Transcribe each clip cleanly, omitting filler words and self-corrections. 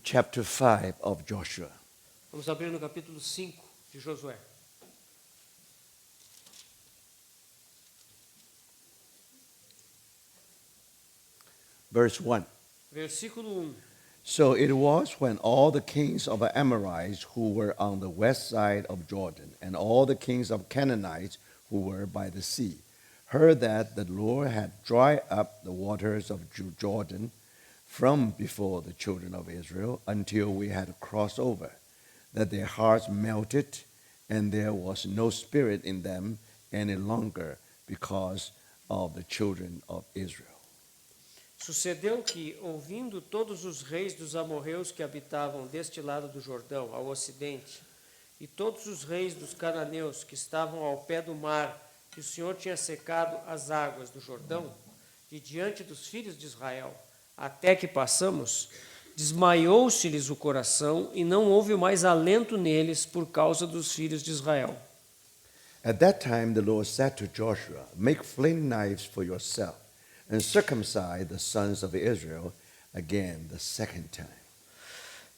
chapter 5 of Joshua. Vamos abrir no capítulo 5 de Josué. Verse 1. Versículo 1. So it was when all the kings of the Amorites who were on the west side of Jordan, and all the kings of Canaanites who were by the sea, heard that the Lord had dried up the waters of Jordan from before the children of Israel until we had crossed over, that their hearts melted, and there was no spirit in them any longer because of the children of Israel. Sucedeu que, ouvindo todos os reis dos amorreus que habitavam deste lado do Jordão, ao ocidente, e todos os reis dos cananeus que estavam ao pé do mar, que o Senhor tinha secado as águas do Jordão, de diante dos filhos de Israel, até que passamos, desmaiou-se-lhes o coração, e não houve mais alento neles por causa dos filhos de Israel. At that time the Lord said to Joshua, Make flint knives for yourself, and circumcise the sons of Israel again the second time.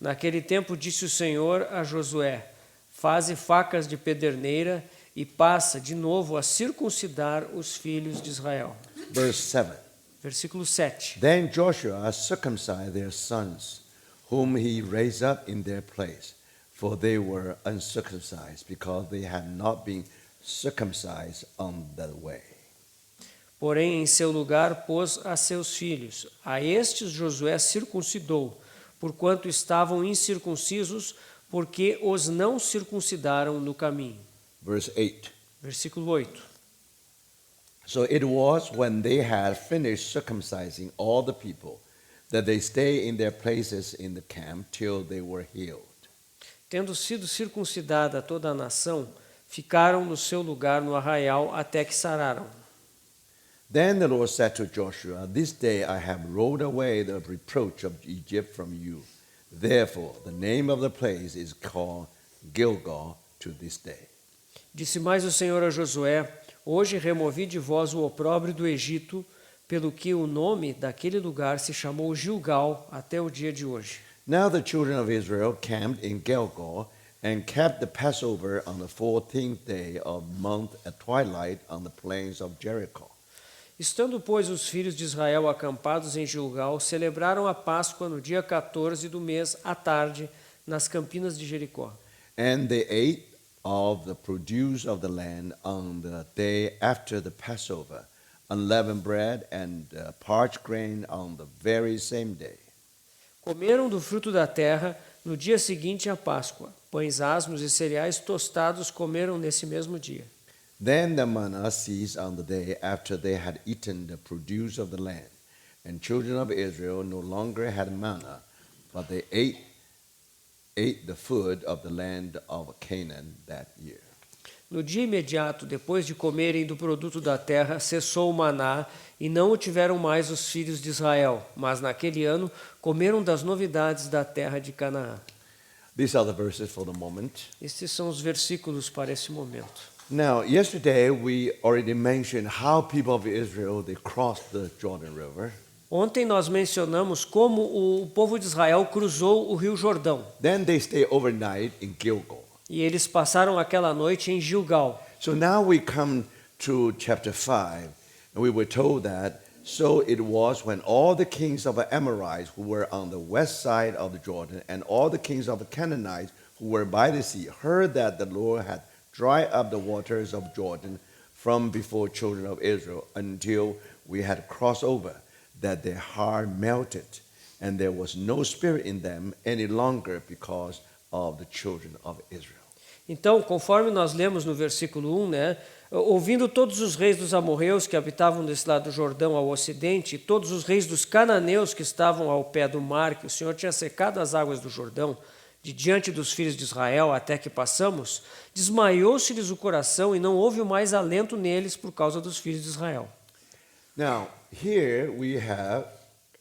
Naquele tempo disse o Senhor a Josué, faze facas de pederneira e passa de novo a circuncidar os filhos de Israel. Verse 7. Versículo 7. Then Joshua circumcised their sons, whom he raised up in their place, for they were uncircumcised, because they had not been circumcised on that way. Porém, em seu lugar pôs a seus filhos. A estes Josué circuncidou, porquanto estavam incircuncisos, porque os não circuncidaram no caminho. Verse 8. Versículo 8. So it was when they had finished circumcising all the people that they stayed in their places in the camp till they were healed. Tendo sido circuncidada toda a nação, ficaram no seu lugar no arraial até que sararam. Then the Lord said to Joshua, This day I have rolled away the reproach of Egypt from you. Therefore, the name of the place is called Gilgal to this day. Disse mais o Senhor a Josué, hoje removi de vós o opróbrio do Egito, pelo que o nome daquele lugar se chamou Gilgal até o dia de hoje. Now the children of Israel camped in Gilgal and kept the Passover on the 14th day of month at twilight on the plains of Jericho. Estando, pois, os filhos de Israel acampados em Gilgal, celebraram a Páscoa no dia 14 do mês, à tarde, nas campinas de Jericó. And they ate of the produce of the land on the day after the Passover, unleavened bread and parched grain on the very same day. Comeram do fruto da terra no dia seguinte à Páscoa. Pães asmos e cereais tostados comeram nesse mesmo dia. Then the manna ceased on the day after they had eaten the produce of the land, and children of Israel no longer had manna, but they ate the food of the land of Canaan that year. No dia imediato, depois de comerem do produto da terra, cessou o maná, e não o tiveram mais os filhos de Israel, mas naquele ano comeram das novidades da terra de Canaã. These are the verses for the moment. Estes são os versículos para esse momento. Now, yesterday we already mentioned how people of Israel they crossed the Jordan River. Ontem nós mencionamos como o povo de Israel cruzou o Rio Jordão. Then they stayed overnight in Gilgal. E eles passaram aquela noite em Gilgal. So now we come to chapter 5, and we were told that so it was when all the kings of the Amorites who were on the west side of the Jordan and all the kings of the Canaanites who were by the sea heard that the Lord had dried up the waters of Jordan from before children of Israel until we had crossed over, that their heart melted, and there was no spirit in them any longer because of the children of Israel. Então, conforme nós lemos no versículo 1, ouvindo todos os reis dos amorreus que habitavam desse lado do Jordão ao ocidente, e todos os reis dos cananeus que estavam ao pé do mar, que o Senhor tinha secado as águas do Jordão, de diante dos filhos de Israel até que passamos, desmaiou-se-lhes o coração e não houve mais alento neles por causa dos filhos de Israel. Now, here we have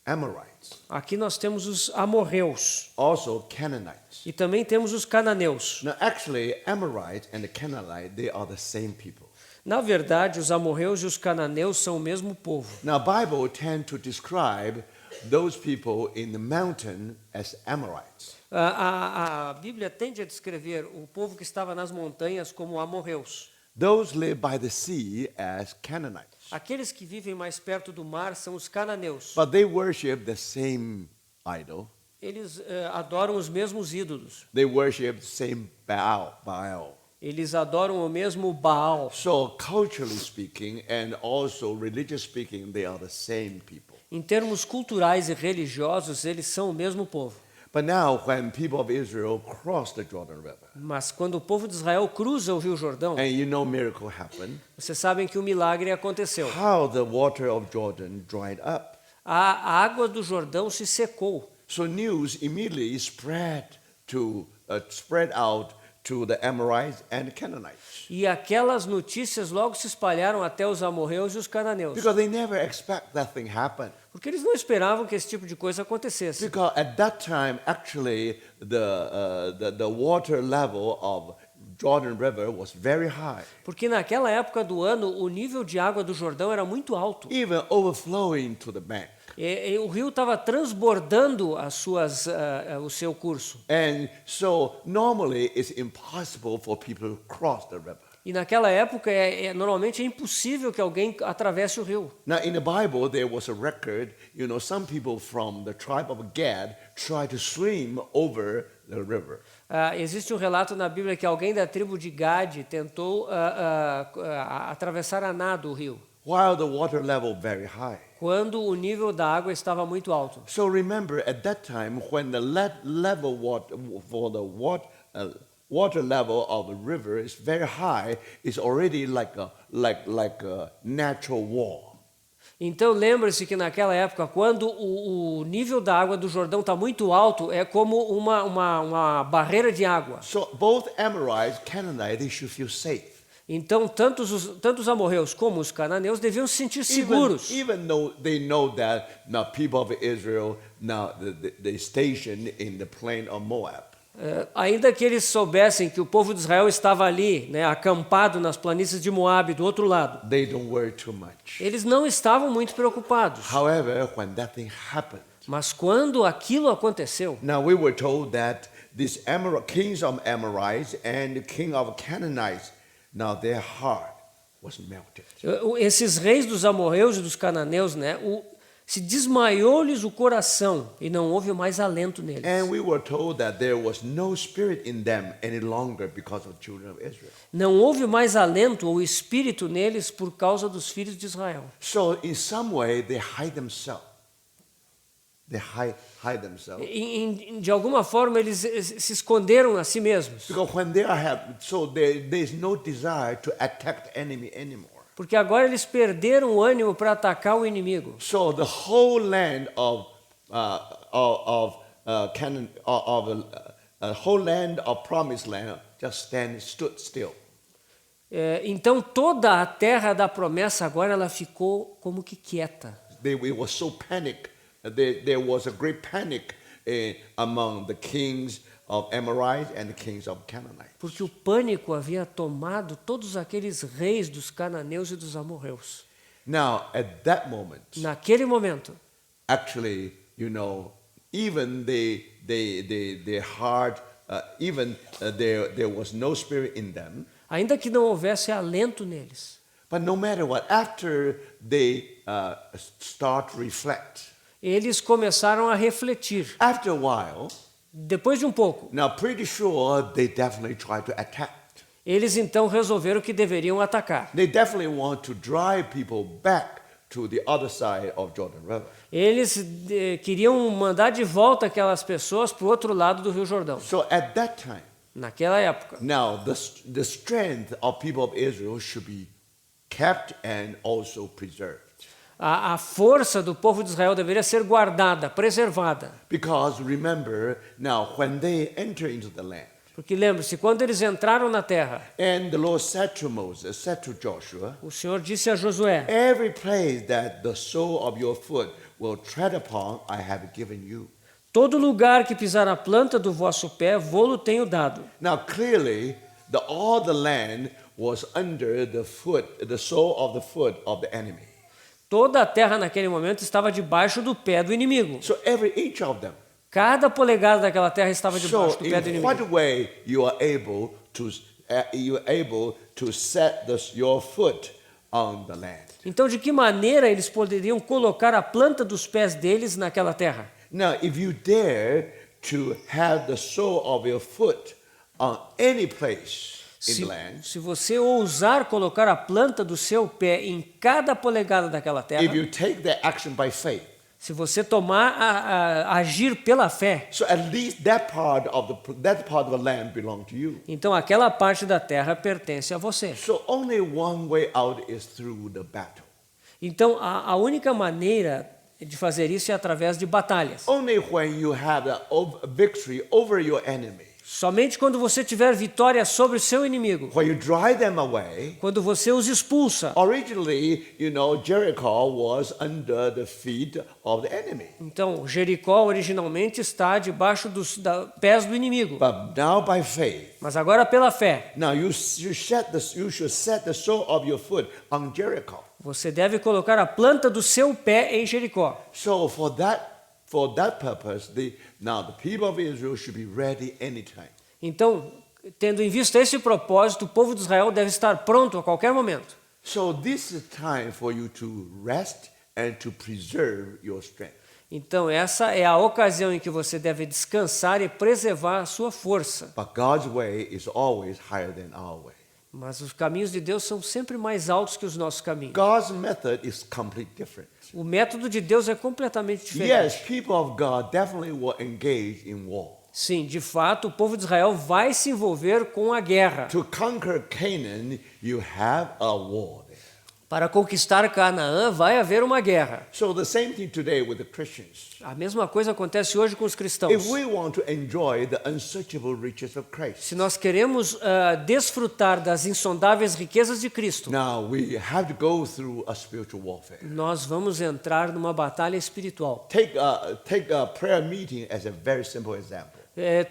Amorites, Aqui nós temos os amorreus also Canaanites. e também temos os cananeus. Now, actually, Amorites and the Canaanite, they are the same people. Na verdade, os amorreus e os cananeus são o mesmo povo. Now, Bible tend to describe those people in the mountain as Amorites. A Bíblia tende a descrever o povo que estava nas montanhas como amorreus. Those live by the sea as Canaanites. Aqueles que vivem mais perto do mar são os cananeus. But they worship the same idol. Eles adoram os mesmos ídolos. They worship the same Baal. Eles adoram o mesmo Baal. So culturally speaking and also religiously speaking, they are the same people. Em termos culturais e religiosos, eles são o mesmo povo. But now when people of Israel cross the Jordan River, Mas quando o povo de Israel cruza o Rio Jordão, and you know miracle happened, vocês sabem que o milagre aconteceu. how the water of Jordan dried up. A água do Jordão se secou. So news immediately spread out to the Amorites and Canaanites. E aquelas notícias logo se espalharam até os amorreus e os cananeus. Because they never expect that thing happen. Porque eles não esperavam que esse tipo de coisa acontecesse. Because at that time, actually, the water level of Jordan River was very high, Porque naquela época do ano, o nível de água do Jordão era muito alto. even overflowing to the bank. E o rio estava transbordando o seu curso. And so normally it's impossible for people to cross the river. E naquela época, normalmente é impossível que alguém atravesse o rio. Now in the Bible there was a record, some people from the tribe of Gad tried to swim over the river. Existe um relato na Bíblia que alguém da tribo de Gade tentou atravessar a nado o rio, While the water level very high. quando o nível da água estava muito alto. So remember, at that time, when the water level of the river is very high, it's already like a natural wall. Então lembre-se que naquela época, quando o nível da água do Jordão está muito alto, é como uma barreira de água. So both Amorites, Canaanites, they should feel safe. Então tanto os amorreus como os cananeus deviam se sentir seguros. Even though they know that now people of Israel now they stationed in the plain of Moab. Ainda que eles soubessem que o povo de Israel estava ali, acampado nas planícies de Moabe, do outro lado, They don't worry too much. eles não estavam muito preocupados. However, when that thing happened, Mas quando aquilo aconteceu, now we were told that these kings of Amorites and the king of Canaanites, now their heart was melted. esses reis dos amorreus e dos cananeus, se desmaiou-lhes o coração e não houve mais alento neles. And we were told that there was no spirit in them any longer because of the children of Israel. Não houve mais alento ou espírito neles por causa dos filhos de Israel. So in some way they hide themselves. They hide themselves. De alguma forma eles se esconderam a si mesmos. Because when they are happy, so there's no desire to attack the enemy anymore. Porque agora eles perderam o ânimo para atacar o inimigo. So the whole land whole land of promised land just stood still. Então toda a terra da promessa agora ela ficou como que quieta. It was so panic. There was a great panic among the kings of Amorites and the kings of Canaanites. Porque o pânico havia tomado todos aqueles reis dos cananeus e dos amorreus. Now, at that moment, Naquele momento, actually, even their heart, there was no spirit in them. ainda que não houvesse alento neles, But no matter what, after they start to reflect, eles começaram a refletir. after a while, Depois de um pouco, now pretty sure they definitely try to attack. eles então resolveram que deveriam atacar. They definitely want to drive people back to the other side of Jordan River. Eles queriam mandar de volta aquelas pessoas para o outro lado do Rio Jordão. So at that time, Naquela época, now the strength of people of Israel should be kept and also preserved. a força do povo de Israel deveria ser guardada, preservada. Because remember, now when they enter into the land, Porque lembre-se, quando eles entraram na terra, and the Lord said to Moses, said to Joshua, o Senhor disse a Josué: every place that the sole of your foot will tread upon, I have given you. todo lugar que pisar a planta do vosso pé, vô-lo tenho dado. Now clearly, all the land was under the sole of the foot of the enemy. Toda a terra naquele momento estava debaixo do pé do inimigo. So every inch of them. Cada polegada daquela terra estava So debaixo do pé do in what inimigo. way you are able to set your foot on the land? Então, de que maneira eles poderiam colocar a planta dos pés deles naquela terra? Now, if you dare to have the sole of your foot on any place in the land, Se você ousar colocar a planta do seu pé em cada polegada daquela terra, if you take that action by faith, se você agir pela fé, so at least that part of the land belong to you. então aquela parte da terra pertence a você. So only one way out is through the battle. Então a única maneira de fazer isso é através de batalhas. Only when you have a victory over your enemy, Somente quando você tiver vitória sobre o seu inimigo, when you drive them away. quando você os expulsa. Originally, Jericho was under the feet of the enemy. Então Jericó originalmente está debaixo dos pés do inimigo. But now by faith, Mas agora pela fé, now you should set the sole of your foot on Jericho. você deve colocar a planta do seu pé em Jericó. So for that purpose, the people of Israel should be ready anytime. Então, tendo em vista esse propósito, o povo de Israel deve estar pronto a qualquer momento. So this is time for you to rest and to preserve your strength. Então, essa é a ocasião em que você deve descansar e preservar a sua força. But God's way is always higher than our way. Mas os caminhos de Deus são sempre mais altos que os nossos caminhos. God's method is completely different. O método de Deus é completamente diferente. Yes, people of God definitely will engage in war. Sim, de fato, o povo de Israel vai se envolver com a guerra. To conquer Canaan, you have a war there. Para conquistar Canaã, vai haver uma guerra. So the same thing today with the Christians. A mesma coisa acontece hoje com os cristãos. If we want to enjoy the unsearchable riches of Christ, Se nós queremos desfrutar das insondáveis riquezas de Cristo, now we have to go through a spiritual warfare. nós vamos entrar numa batalha espiritual. Take a prayer meeting as a very simple example.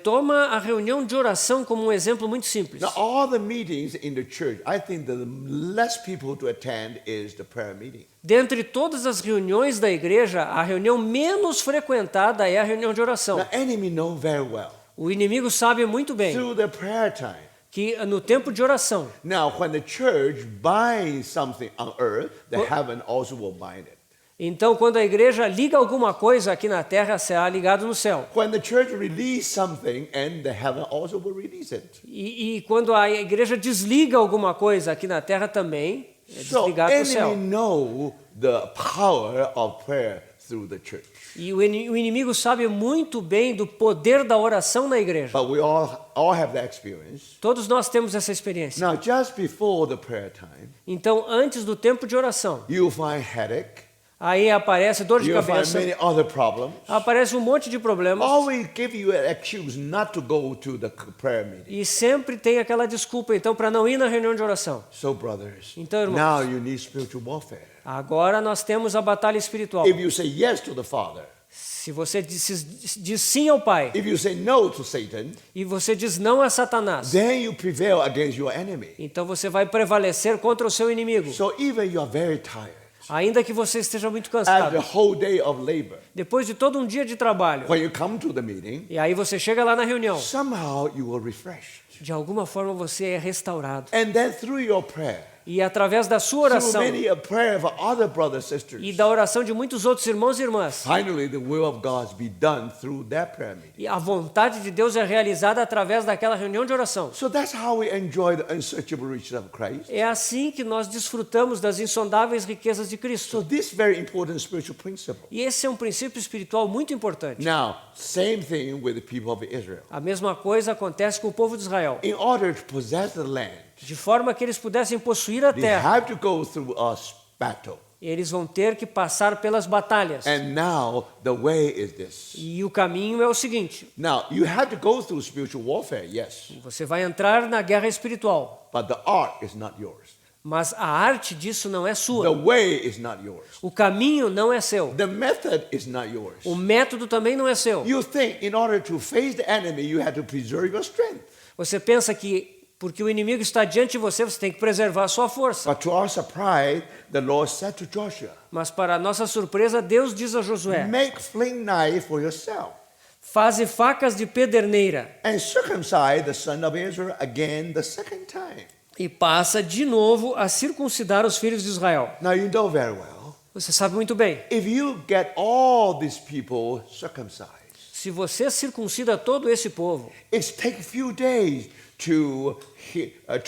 Toma a reunião de oração como um exemplo muito simples. Now, all the meetings in the church, I think the less people to attend is the prayer meeting. Dentre todas as reuniões da igreja, a reunião menos frequentada é a reunião de oração. The enemy knows very well O inimigo sabe muito bem through the prayer time. que no tempo de oração, Now, when the church binds something on earth, the heaven also will bind it. então quando a igreja liga alguma coisa aqui na terra, será ligado no céu. When the church release something, and the heaven also will release it. E quando a igreja desliga alguma coisa aqui na terra também, é So, desligado no céu. enemy know the power of prayer through the church. E o inimigo sabe muito bem do poder da oração na igreja. But we all have that experience. Todos nós temos essa experiência. Now, just before the prayer time, Então, antes do tempo de oração, you find headache. aí aparece dor de You find cabeça, many other problems. aparece um monte de problemas Always give you an excuse not to go to the prayer meeting. e sempre tem aquela desculpa, então, para não ir na reunião de oração. So, brothers, Então, irmãos, now you need spiritual warfare. Agora nós temos a batalha espiritual. If you say yes to the Father, Se você diz sim ao Pai if you say no to Satan, e você diz não a Satanás, then you prevail against your enemy. então você vai prevalecer contra o seu inimigo. So even you are very tired, Ainda que você esteja muito after cansado, the whole day of labor, depois de todo um dia de trabalho, when you come to the meeting, e aí você chega lá na reunião, somehow you will refresh. de alguma forma você é restaurado. And then through your prayer, E através da sua through oração many a prayer of other brothers and e sisters, da oração de muitos outros irmãos e irmãs, finally the will of God be done through that prayer meeting. e a vontade de Deus é realizada através daquela reunião de oração. So that's how we enjoy the unsearchable riches of Christ. É assim que nós desfrutamos das insondáveis riquezas de So Cristo. this very important spiritual principle. E esse é um princípio espiritual muito importante. Now, same thing with the people of Israel. A mesma coisa acontece com o povo de Israel. In order to possess the land, De forma que eles pudessem possuir a they terra, have to go through a battle. eles vão ter que passar pelas batalhas. And now the way is this. E o caminho é o seguinte: Now, you have to go through spiritual warfare, yes, você vai entrar na guerra espiritual, but the art is not yours. mas a arte disso não é The sua. way is not yours. O caminho não é seu. The method is not yours. O método também não é seu. You think in order to face the enemy, you have to preserve your strength. Você pensa que porque o inimigo está diante de você, você tem que preservar a sua força. But to our surprise, the Lord said to Joshua, Mas para nossa surpresa, Deus diz a Josué: make fling knife for yourself, faze facas de pederneira and circumcise the son of Israel again the second time. e passa de novo a circuncidar os filhos de Israel. Now you know very well, Você sabe muito bem, if you get all these people circumcised, se você circuncida todo esse povo, it takes few days to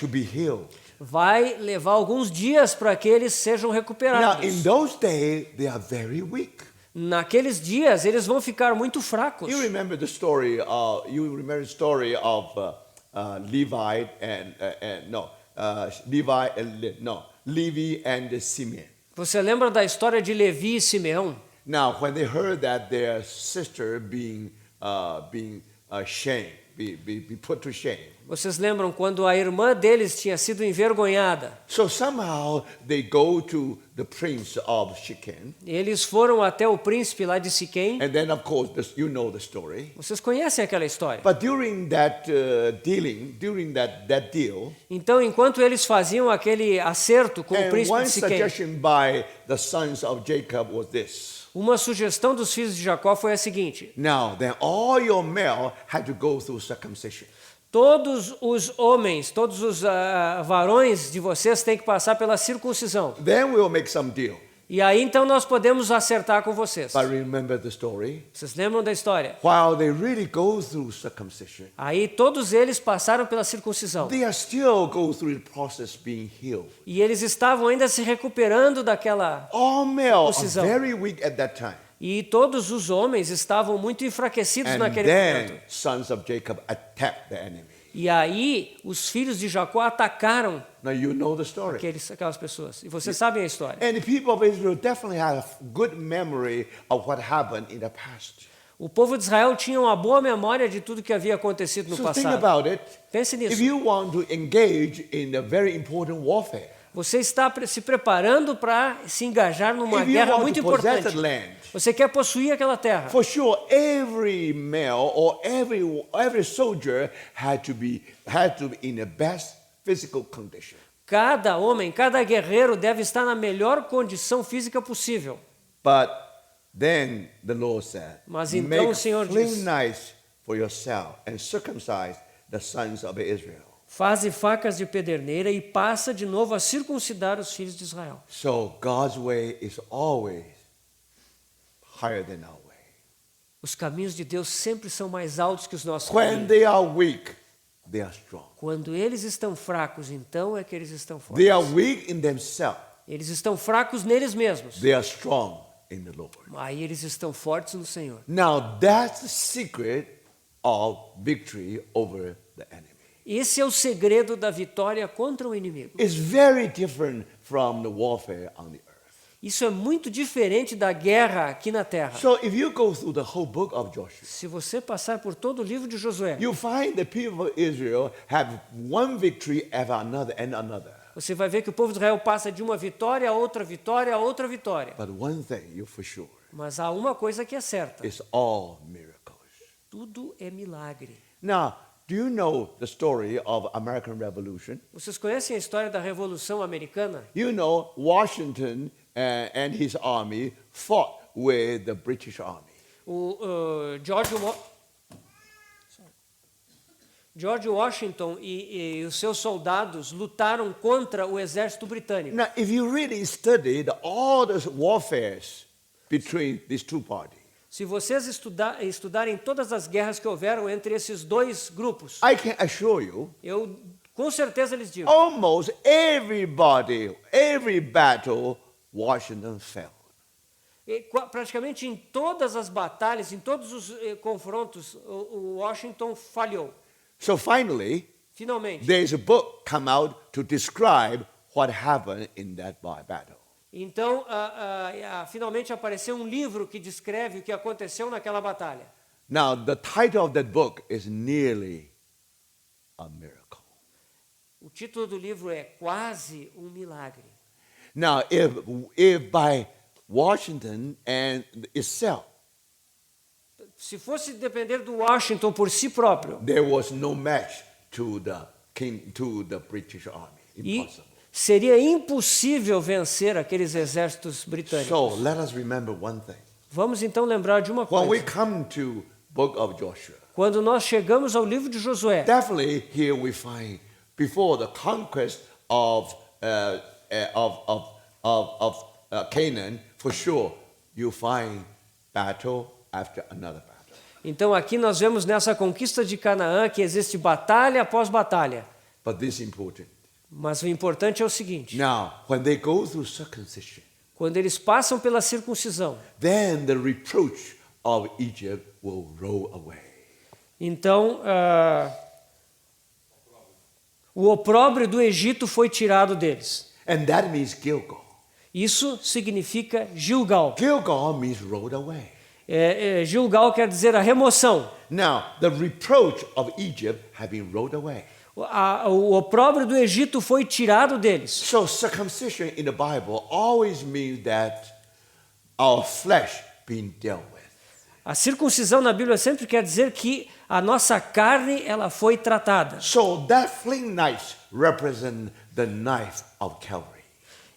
be healed. vai levar alguns dias para que eles sejam Now, recuperados. in those days, they are very weak. Naqueles dias, eles vão ficar muito fracos. You remember the story? Of Levi Levi and Simeon. Você lembra da história de Levi e Simeão? Now, when they heard that their sister being shamed, be put to shame, Vocês lembram quando a irmã deles tinha sido envergonhada? so somehow they go to the prince of Shechem, Eles foram até o príncipe lá de Siquém. and then of course you know the story. Vocês conhecem aquela história? But during that deal, Então, enquanto eles faziam aquele acerto com o and príncipe one de Siquém, suggestion by the sons of Jacob was this. uma sugestão dos filhos de Jacó foi a seguinte: Now, then all your male had to go through circumcision. todos os homens, todos os varões de vocês têm que passar pela circuncisão. Then we will make some deal. E aí então nós podemos acertar com vocês. But remember the story. Vocês lembram da história? While they really go through circumcision, Aí todos eles passaram pela circuncisão. they are still go through the process being healed. E eles estavam ainda se recuperando daquela. All male are Circuncisão. very weak at that time. E todos os homens estavam muito enfraquecidos And naquele then momento. sons of Jacob attacked the enemy. E aí os filhos de Jacó atacaram Now you know the story. aquelas pessoas. E vocês sabem a história. And the people of Israel definitely have a good memory of what happened in the past. O povo de Israel tinha uma boa memória de tudo que havia acontecido no So think passado. about it. Pense If nisso. you want to engage in a very important warfare, Você está se preparando para se engajar numa if you guerra want muito to possess importante. the land, Você quer possuir aquela terra. for sure, every male or every soldier had to be in the best physical condition. Cada homem, cada guerreiro deve estar na melhor condição física possível. But then the Lord said, Mas então "Make o Senhor fling diz, knives for yourself and circumcise the sons of Israel." faze facas de pederneira e passa de novo a circuncidar os filhos de Israel. So God's way is always higher than our way. Os caminhos de Deus sempre são mais altos que os nossos When caminhos. they are weak, they are strong. Quando eles estão fracos, então é que eles estão fortes. They are weak in themselves. Eles estão fracos neles mesmos. They are strong in the Lord. Aí eles estão fortes no Senhor. Now that's the secret of victory over the enemy. Esse é o segredo da vitória contra o inimigo. It's very different from the warfare on the earth. Isso é muito diferente da guerra aqui na terra. So if you go through the whole book of Joshua, Se você passar por todo o livro de Josué, you find the people of Israel have one victory after another and another. você vai ver que o povo de Israel passa de uma vitória a outra vitória a outra vitória. But one thing you for sure, Mas há uma coisa que é certa: it's all miracles. tudo é milagre. Now, do you know the story of American Revolution? Vocês conhecem a história da Revolução Americana? You know Washington and his army fought with the British army. George Washington e os seus soldados lutaram contra o exército britânico. Now, if you really studied all the warfares between these two parties, Se vocês estudarem todas as guerras que houveram entre esses dois grupos, I can assure you, eu com certeza lhes digo, almost every battle, Washington failed. praticamente em todas as batalhas, em todos os confrontos, o Washington falhou. So finally, Finalmente. there's a book come out to describe what happened in that battle. Então, finalmente apareceu um livro que descreve o que aconteceu naquela batalha. Now, the title of that book is Nearly a Miracle. O título do livro é Quase um Milagre. Now, if by Washington and itself, Se fosse depender do Washington por si próprio, there was no match to the to the British Army. E Impossible. seria impossível vencer aqueles exércitos britânicos. So let us remember one thing. Vamos então lembrar de uma When we coisa. come to book of Joshua, Quando nós chegamos ao livro de Josué, definitely here we find before the conquest of Canaan, for sure you find battle after another battle. então aqui nós vemos nessa conquista de Canaã que existe batalha após batalha. But this is important. Mas o importante é o seguinte: Now, when they go through circumcision, quando eles passam pela circuncisão, then the reproach of Egypt will roll away. então o opróbrio do Egito foi tirado deles. And that means Gilgal. Isso significa Gilgal. Gilgal means rolled away. Gilgal quer dizer a remoção. Now, the reproach of Egypt have been rolled away. O opróbrio do Egito foi tirado deles. So circumcision in the Bible always means that our flesh being dealt with. A circuncisão na Bíblia sempre quer dizer que a nossa carne ela foi tratada. So that flint knife represent the knife of Calvary.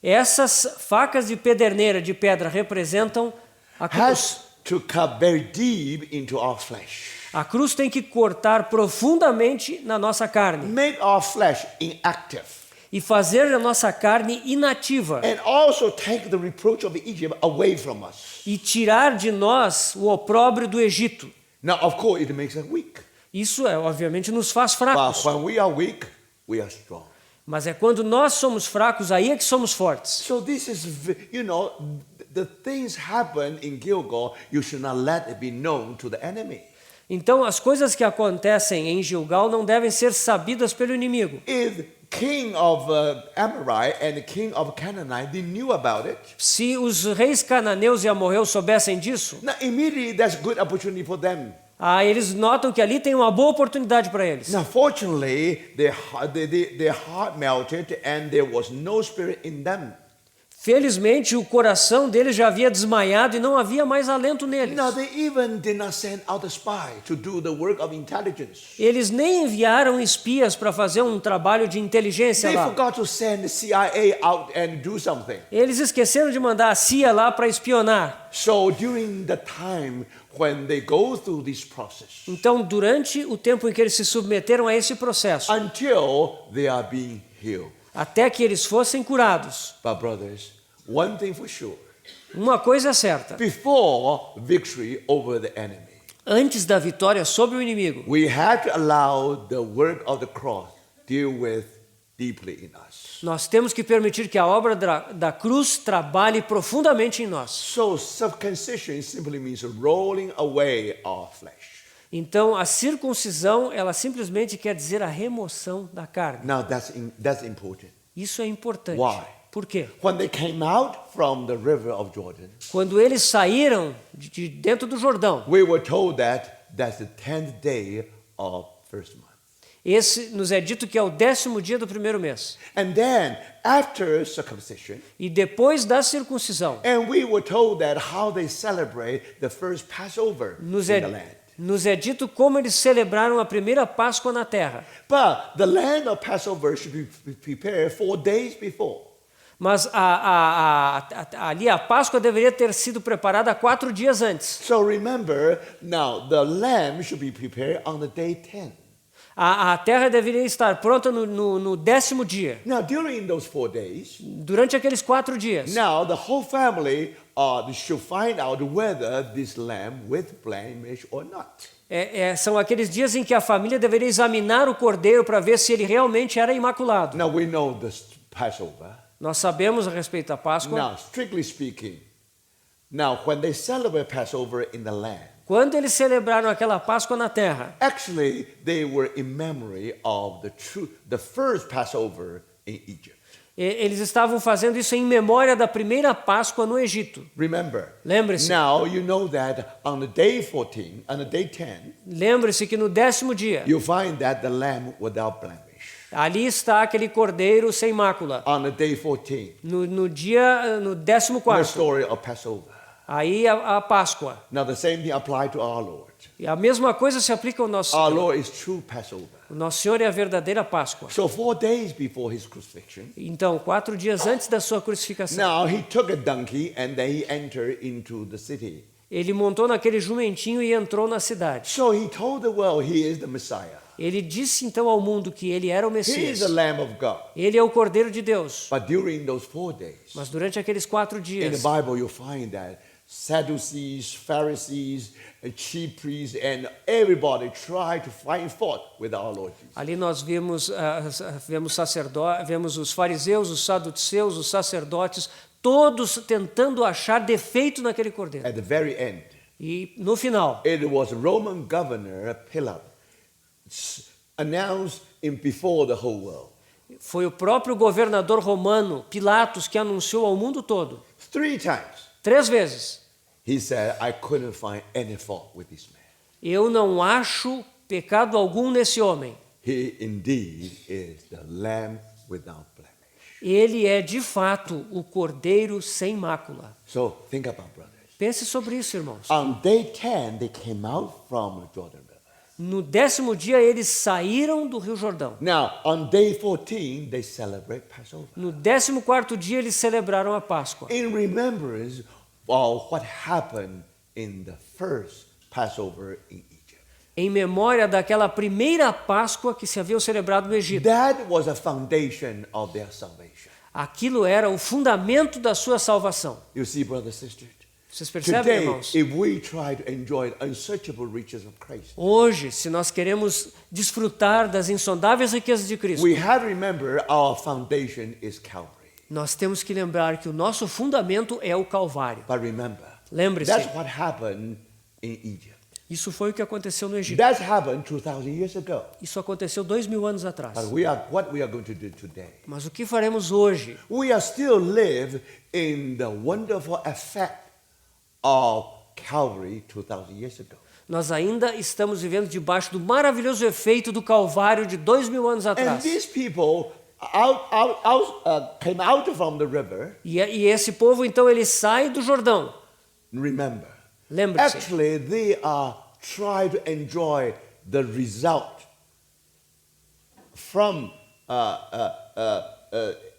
Essas facas de pederneira de pedra representam a cruz. Has to cut very deep into our flesh. A cruz tem que cortar profundamente na nossa carne Make our flesh inactive. e fazer a nossa carne inativa And also take the reproach of Egypt away from us. e tirar de nós o opróbrio do Egito. Now, of course, it makes us weak. Isso obviamente nos faz But fracos. when we are weak, we are strong. Mas é quando nós somos fracos aí é que somos fortes. So this is, the things happen in Gilgal, you should not let it be known to the enemy. Então as coisas que acontecem em Gilgal não devem ser sabidas pelo inimigo. If king of Amorite and the king of Canaanite, they knew about it, Se os reis cananeus e amorreus soubessem disso, now immediately that's good opportunity for them. eles notam que ali tem uma boa oportunidade para eles. Now fortunately, their heart melted and there was no spirit in them. Felizmente, o coração deles já havia desmaiado e não havia mais alento neles. Now they even did not send out a spy to do the work of intelligence. Eles nem enviaram espias para fazer um trabalho de inteligência They lá. forgot to send the CIA out and do something. Eles esqueceram de mandar a CIA lá para espionar. So during the time when they go through this process, Então, durante o tempo em que eles se submeteram a esse processo, until they are being healed. até que eles fossem curados, But brothers, one thing for sure, uma coisa é certa: before victory over the enemy, antes da vitória sobre o inimigo, we had to allow the work of the cross deal with deeply in us. nós temos que permitir que a obra da cruz trabalhe profundamente em nós. So circumcision simply means rolling away our flesh. Então, a circuncisão, ela simplesmente quer dizer a remoção da carne. Now that's important. Isso é importante. Why? Por quê? When they came out from the river of Jordan, Quando eles saíram de dentro do Jordão, we were told that that's the 10th day of first month. esse nos é dito que é o 10º dia do primeiro mês. And then after circumcision, E depois da circuncisão, and we were told that how they celebrate the first Passover nos in the land. é dito como eles celebraram a primeira Páscoa na terra. But the land of Passover should be prepared 4 days before. Mas ali a Páscoa deveria ter sido preparada 4 dias antes. So remember, now the lamb should be prepared on the day 10. A terra deveria estar pronta no 10º dia. Now during those 4 days, Durante aqueles 4 dias. now the whole family should find out whether this lamb with blemish or not. São aqueles dias em que a família deveria examinar o cordeiro para ver se ele realmente era imaculado. Now we know this Passover. Nós sabemos a respeito da Páscoa. Now, strictly speaking, now when they celebrate Passover in the land, Quando eles celebraram aquela Páscoa na terra, actually they were in memory of the first Passover in Egypt. eles estavam fazendo isso em memória da primeira Páscoa no Egito. Remember, Lembre-se. now you know that on the day 14, on the day 10, Lembre-se que no 10º dia, you find that the lamb without blemish. ali está aquele cordeiro sem mácula. On the day 14, No the 14º, story of Passover. aí a Páscoa. Now the same thing applied to our Lord. E a mesma coisa se aplica ao nosso Our Senhor. Lord is true Passover. O nosso Senhor é a verdadeira Páscoa. So 4 days before his crucifixion, Então, 4 dias antes da sua crucificação, now he took a donkey and then he entered into the city. ele montou naquele jumentinho e entrou na cidade. So he told the world he is the Messiah. Ele disse então ao mundo que ele era o He is Messias. the Lamb of God. Ele é o Cordeiro de Deus. But during those 4 days, Mas durante aqueles 4 in the dias, Bible you'll find that Sadducees, Pharisees, and chief priests, and everybody tried to find fault with our Lord Jesus. ali nós vemos os fariseus, os saduceus, os sacerdotes, todos tentando achar defeito naquele cordeiro. At the very end, E no final, it was Roman governor Pilate announced before the whole world. foi o próprio governador romano, Pilatos, que anunciou ao mundo todo, 3 times 3 vezes: he said, I couldn't find any fault with this man. eu não acho pecado algum nesse homem. He indeed is the Lamb without blemish. Ele é de fato o Cordeiro sem mácula. So think about, brothers. Pense sobre isso, irmãos. On day 10, they came out from the Jordan River. No 10º dia eles saíram do Rio Jordão. Now, on day 14, they celebrate Passover. No 14º dia eles celebraram a Páscoa, In remembrance of what happened in the first Passover in Egypt. em memória daquela primeira Páscoa que se havia celebrado no Egito. That was a foundation of their salvation. Aquilo era o fundamento da sua salvação. You see, brothers and sisters? Vocês percebem, Today, irmãos? if we try to enjoy the unsearchable riches of Christ, Hoje, se nós queremos desfrutar das insondáveis riquezas de Cristo, we have to remember our foundation is Calvary. nós temos que lembrar que o nosso fundamento é o Calvário. But remember, Lembre-se, that's what happened in Egypt. isso foi o que aconteceu no Egito. That happened 2,000 years ago. Isso aconteceu 2000 anos atrás. But what we are going to do today, Mas o que faremos hoje? we are still live in the wonderful effect of Calvary 2,000 years ago. Nós ainda estamos vivendo debaixo do maravilhoso efeito do Calvário de 2000 anos And atrás. these people came out from the river. E esse povo, então, ele sai do Jordão. Remember, Lembre-se, actually, they are trying to enjoy the result from.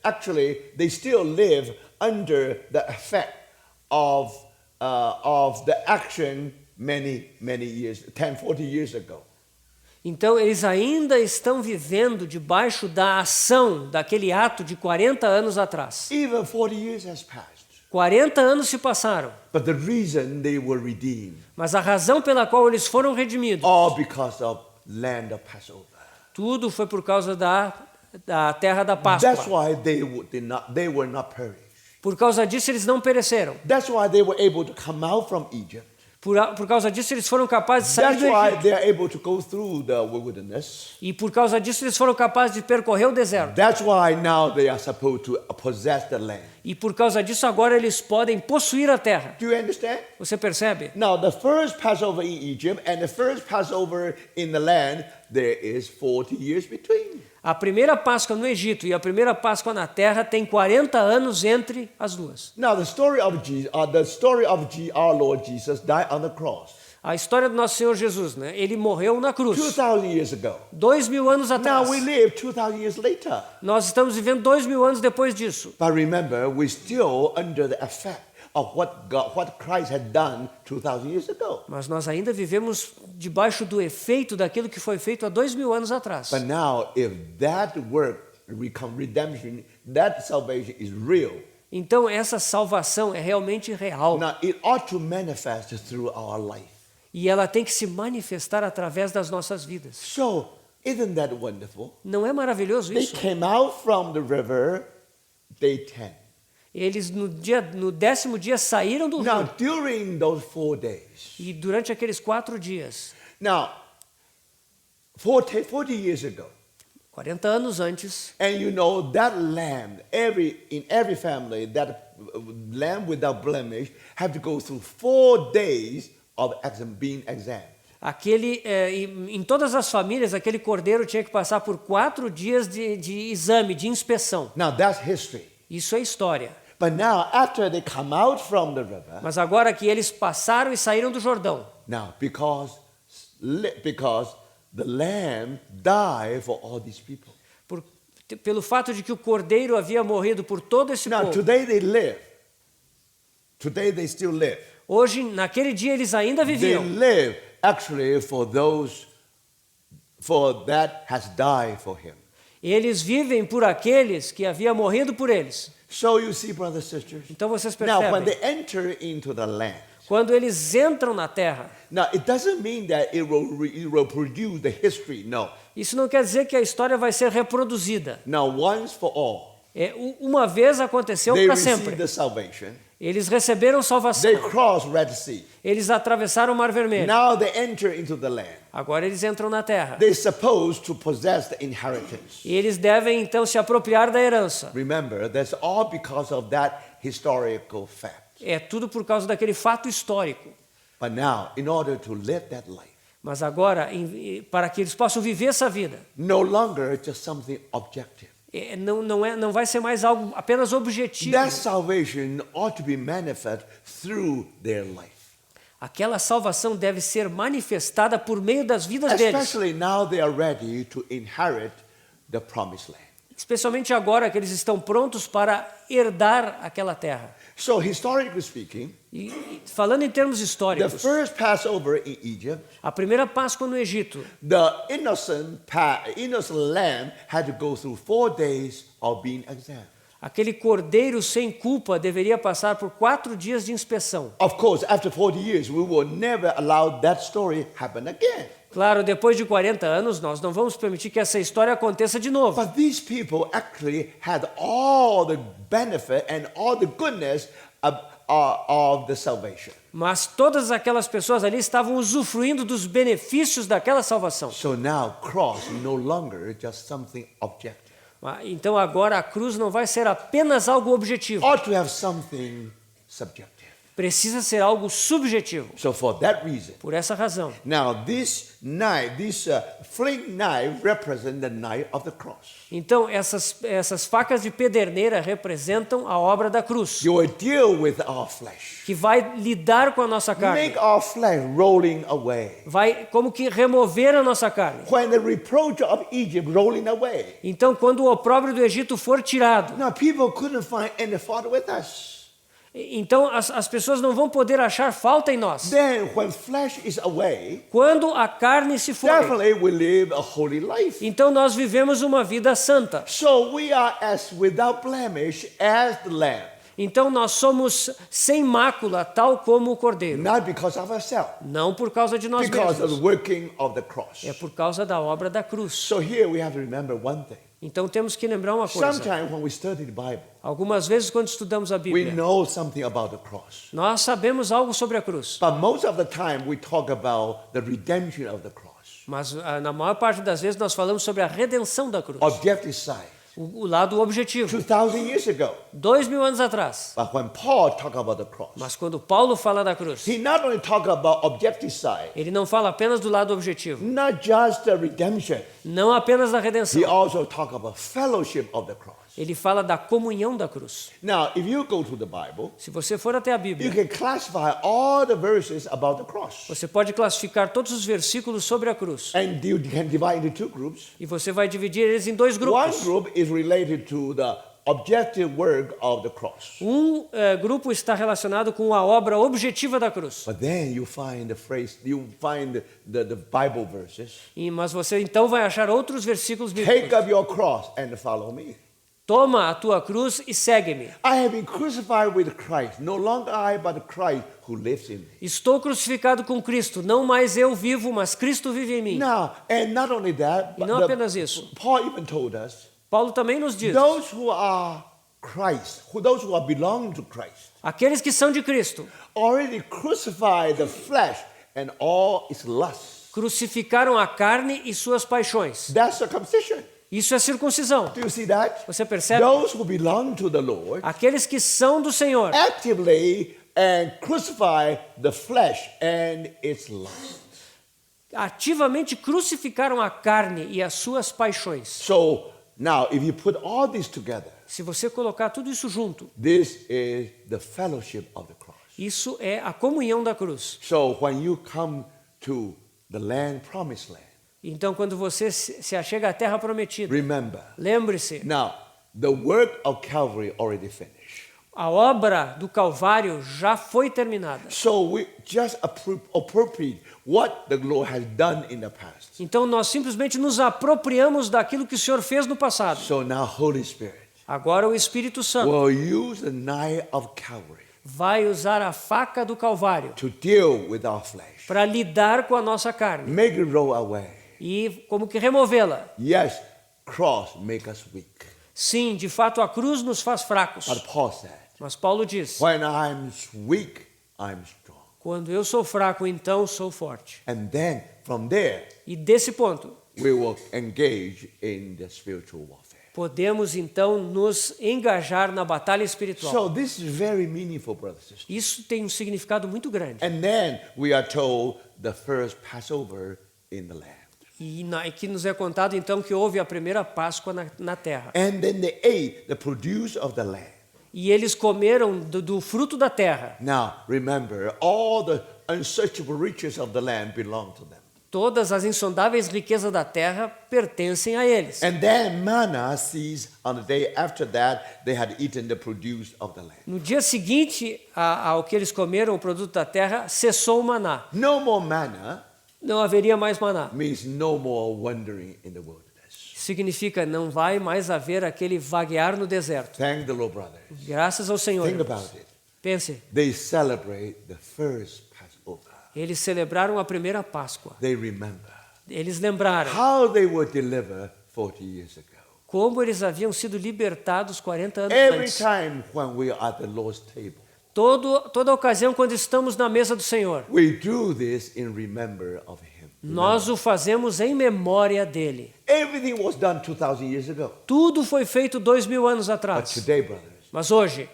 Actually, they still live under the effect of the action many years, 10, 40 years ago. então eles ainda estão vivendo debaixo da ação daquele ato de 40 anos atrás. Even 40 years has passed. 40 anos se passaram, But the reason they were redeemed, mas a razão pela qual eles foram redimidos, all because of land of Passover. tudo foi por causa da terra da That's Páscoa. why they were not perished. Por causa disso eles não pereceram. That's why they were able to come out from Egypt. Por causa disso eles foram capazes de sair That's do why Egito. they are able to go through the wilderness. E por causa disso eles foram capazes de percorrer o deserto. That's why now they are supposed to possess the land. E por causa disso agora eles podem possuir a terra. Do you understand? Você percebe? Now, the first Passover in Egypt and the first Passover in the land, there is 40 years between. A primeira Páscoa no Egito e a primeira Páscoa na terra tem 40 anos entre as duas. Now, the story of our Lord Jesus died on the cross A história do nosso Senhor Jesus, né? Ele morreu na cruz 2,000 years ago. 2000 anos Now atrás. we live 2,000 years later. Nós estamos vivendo 2000 anos depois disso. But remember, we're still under the effect of what Christ had done 2,000 years ago. Mas nós ainda vivemos debaixo do efeito daquilo que foi feito há 2000 anos atrás. But now, if that work, redemption, that salvation is real, Então essa salvação é realmente real. now it ought to manifest through our life. E ela tem que se manifestar através das nossas vidas. So, isn't that wonderful? Não é maravilhoso They isso? came out from the river, day 10. Eles no 10º dia saíram do Now, rio. during those 4 days, E durante aqueles 4 dias, now, 40 years ago, 40 anos antes, and you know that lamb, in every family, that lamb without blemish, have to go through 4 days of being examined. em todas as famílias, aquele cordeiro tinha que passar por 4 dias de exame, de inspeção. Now, that's history. Isso é história. But now, after they come out from the river, Mas agora que eles passaram e saíram do Jordão, now, because because the lamb died for all these people. Pelo fato de que o cordeiro havia morrido por todo esse Now, povo. today they live. Today they still live. Hoje, naquele dia, eles ainda They viviam. live actually for that has died for him. Eles vivem por aqueles que haviam morrido por eles. So you see, brothers and sisters. Então vocês Now, when percebem, they enter into the land, quando eles entram na terra, now it doesn't mean that it will produce the history. No. isso não quer dizer que a história vai ser reproduzida. Now, once for all, Uma vez aconteceu they para receive sempre. the salvation. Eles receberam salvação. They cross Red Sea. Eles atravessaram o Mar Vermelho. Now they enter into the land. Agora eles entram na terra. They're supposed to possess the inheritance. E eles devem então se apropriar da herança. Remember, that's all because of that historical fact. É tudo por causa daquele fato histórico. But now, in order to live that life, Mas agora, para que eles possam viver essa vida, no longer just something objective. não vai ser mais algo apenas objetivo. That salvation ought to be manifest through their life. Aquela salvação deve ser manifestada por meio das vidas deles. Especially now they are ready to inherit the promised land. Especialmente agora que eles estão prontos para herdar aquela terra. So historically speaking, E falando em termos the históricos, first Passover in Egypt, a primeira Páscoa no Egito, the innocent lamb had to go through 4 days of being examined. aquele cordeiro sem culpa deveria passar por 4 dias de inspeção. Of course, after 40 years, we will never allow that story happen again. Claro, depois de 40 anos, nós não vamos permitir que essa história aconteça de novo. But these people actually had all the benefit and all the goodness of the salvation. Mas todas aquelas pessoas ali estavam usufruindo dos benefícios daquela salvação. So now, cross no longer just something objective. Então agora a cruz não vai ser apenas algo objetivo. Ought to have something subjective. Precisa ser algo subjetivo. So for that reason, Por essa razão. now this knife, this flint knife represent the knife of the cross. Então essas facas de pederneira representam a obra da cruz, You will deal with our flesh. que vai lidar com a nossa carne. Make our flesh rolling away. Vai como que remover a nossa carne. When the reproach of Egypt rolling away, Então quando o opróbrio do Egito for tirado, now people couldn't find any fault with us. então as pessoas não vão poder achar falta em nós. Then when flesh is away, Quando a carne se for, definitely we live a holy life. então nós vivemos uma vida santa. So we are as without blemish as the lamb, Então nós somos sem mácula, tal como o cordeiro. not because of ourselves, Não por causa de nós because of the mesmos. working of the cross. É por causa da obra da cruz. So here we have to remember one thing. Então temos que lembrar uma coisa. Sometimes when we study the Bible, Algumas vezes quando estudamos a we Bíblia, know something about the cross. nós sabemos algo sobre a cruz. But most of the time we talk about the redemption of the cross. Mas na maior parte das vezes nós falamos sobre a redenção da cruz. Objective side. O lado objetivo. 2,000 years ago. 2000 anos atrás. But when Paul talk about the cross, Mas quando Paulo fala da cruz, he not only talk about objective side, ele não fala apenas do lado objetivo. not just the redemption, Não apenas da he redenção. also talk about fellowship of the cross. Ele fala da comunhão da cruz. Now, if you go to the Bible, Se você for até a you Bíblia, can classify all the verses about the cross. você pode classificar todos os versículos sobre a cruz. And you can divide into 2 groups. E você vai dividir eles em 2 One grupos. group is related to the objective work of the cross. Grupo está relacionado com a obra objetiva da cruz. But then you find the phrase, you find the Bible verses. Mas você então vai achar outros versículos Take bíblicos. up your cross and follow me. Toma a tua cruz e segue-me. I have been crucified with Christ. No longer I, but Christ who lives in me. Estou crucificado com Cristo. Não mais eu vivo, mas Cristo vive em mim. Now, and not only that, E but não apenas isso. Paul even told us, Paulo também nos diz: those who are Christ, those who are belong to Christ, aqueles que são de Cristo already crucified the flesh and all its lusts. crucificaram a carne e suas paixões. That's circumcision. Isso é circuncisão. Do you see that? Você percebe? Those who belong to the Lord Aqueles que são do Senhor actively and crucify the flesh and its lust. ativamente crucificaram a carne e as suas paixões. So now, if you put all this together, Se você colocar tudo isso junto, this is the fellowship of the cross. isso é a comunhão da cruz. So when you come to the land, promised land. Então, quando você se achega à terra prometida, Remember, lembre-se, now, the work of Calvary already finished. a obra do Calvário já foi terminada. So we just appropriate what the Lord has done in the past. Então, nós simplesmente nos apropriamos daquilo que o Senhor fez no passado. So now Holy Spirit Agora o Espírito Santo will use the knife of Calvary vai usar a faca do Calvário to deal with our flesh. para lidar com a nossa carne Make it roll away. e como que removê-la. Yes, cross make us weak. Sim, de fato a cruz nos faz fracos. But Paul said, Mas Paulo diz: when I'm weak, I'm strong. quando eu sou fraco, então sou forte. And then from there, E desse ponto, we will engage in the spiritual warfare. podemos então nos engajar na batalha espiritual. So this is very meaningful, brothers and sisters. Isso tem um significado muito grande. And then we are told the first Passover in the land. E que nos é contado então que houve a primeira Páscoa na terra. And then they ate the produce of the land. E eles comeram do fruto da terra. Now, remember, all the unsearchable riches of the land belong to them. Todas as insondáveis riquezas da terra pertencem a eles. And then manna ceased on the day after that they had eaten the produce of the land. No dia seguinte ao que eles comeram o produto da terra, cessou o maná. No more manna Não haveria mais maná. means no more wandering in the wilderness. Significa não vai mais haver aquele vaguear no deserto. Thank the Lord, brothers. Graças ao Senhor. Think about it. Pense, They celebrate the first Passover. eles celebraram a primeira Páscoa. They remember Eles lembraram how they were delivered 40 years ago. como eles haviam sido libertados 40 anos Every antes. time when we are at the Lord's table, Toda ocasião quando estamos na mesa do Senhor, we do this in remember of Him. nós o fazemos em memória dele. Everything was done 2,000 years ago. Tudo foi feito 2000 anos But atrás. today, brothers, Mas hoje,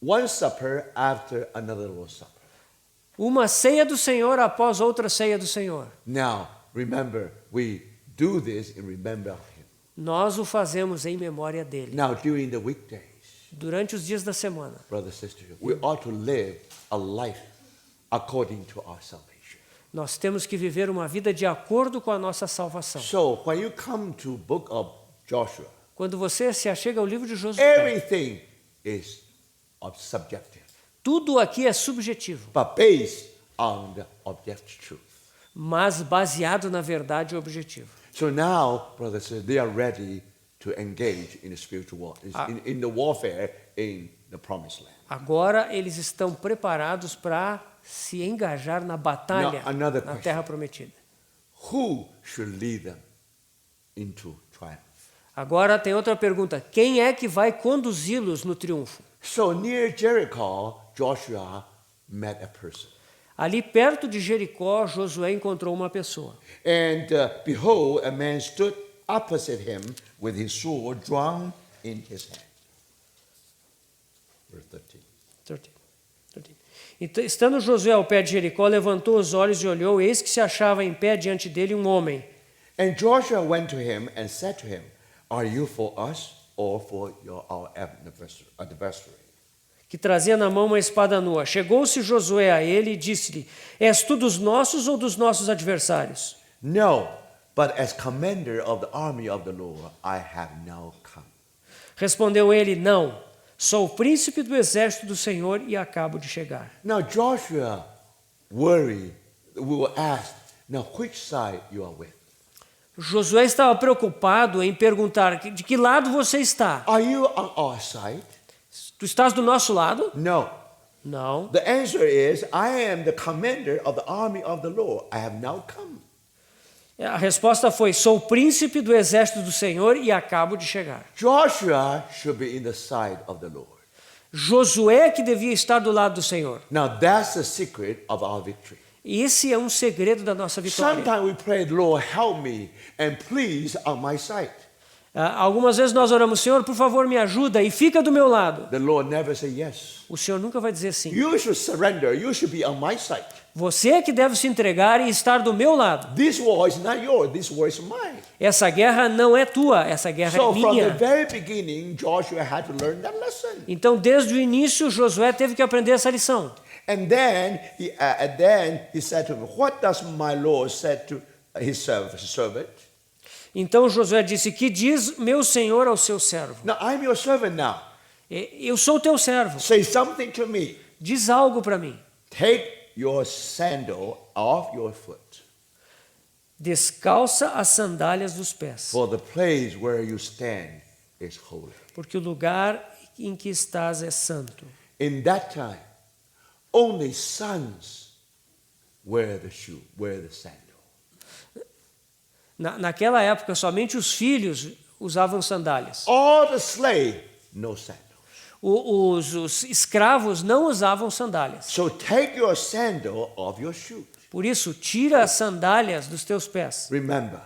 one supper after another Lord's Supper. uma ceia do Senhor após outra ceia do Senhor. Now, remember, we do this in remember of Him. Nós o fazemos em memória dele. Now, during the weekdays, Durante os dias da semana, brothers and sisters, we ought to live a life according to our salvation. nós temos que viver uma vida de acordo com a nossa salvação. So, when you come to book of Joshua, Quando você se achega ao livro de Josué, everything is subjective, tudo aqui é subjetivo, but based on the objective truth. mas baseado na verdade objetivo. So now, brothers and sisters, they are ready to engage in the spiritual war, in the warfare in the promised land. Agora eles estão preparados para se engajar na batalha Now, another na question. terra prometida. Who should lead them into triumph? Agora tem outra pergunta: quem é que vai conduzi-los no triunfo? So near Jericho, Joshua met a person. Ali perto de Jericó, Josué encontrou uma pessoa. And behold, a man stood opposite him with his sword drawn in his hand. Verse 13. Então, estando Josué ao pé de Jericó, levantou os olhos e olhou, eis que se achava em pé diante dele um homem. And Joshua went to him and said to him, "Are you for us or for our adversary?" Que trazia na mão uma espada nua. Chegou-se Josué a ele e disse-lhe: És tu dos nossos ou dos nossos adversários? No, but as commander of the army of the Lord, I have now come. Respondeu ele: Não, sou o príncipe do exército do Senhor e acabo de chegar. Now Joshua worried, we were asked, now which side you are with? Josué estava preocupado em perguntar: de que lado você está? Are you on our side? Tu estás do nosso lado? No. Não. The answer is, I am the commander of the army of the Lord. I have now come. A resposta foi: sou o príncipe do exército do Senhor e acabo de chegar. Joshua should be in the side of the Lord. Josué que devia estar do lado do Senhor. Now that's the secret of our victory. Esse é um segredo da nossa vitória. Sometimes we pray, Lord, help me and please on my side. Algumas vezes nós oramos: Senhor, por favor, me ajuda e fica do meu lado. The Lord never say yes. O Senhor nunca vai dizer sim. You should surrender. You should be on my side. Você é que deve se entregar e estar do meu lado. This war is not yours. This war is mine. Essa guerra não é tua, essa guerra So é from the minha. very beginning, Joshua had to learn that lesson. Então, desde o início, Josué teve que aprender essa lição. And then he said to him, "What does my Lord said to his servant? Então Josué disse: que diz meu senhor ao seu servo? Now I'm your servant now. Eu sou teu servo. Say something to me. Diz algo para mim. Take your sandal off your foot, Descalça as sandálias dos pés, for the place where you stand is holy." porque o lugar em que estás é santo. In that time, only sons wear the sandal. Naquela época, somente os filhos usavam sandálias. All the slave, no sandals. Os escravos não usavam sandálias. So take your sandal off your shoe. Por isso, tira as sandálias dos teus pés. Remember,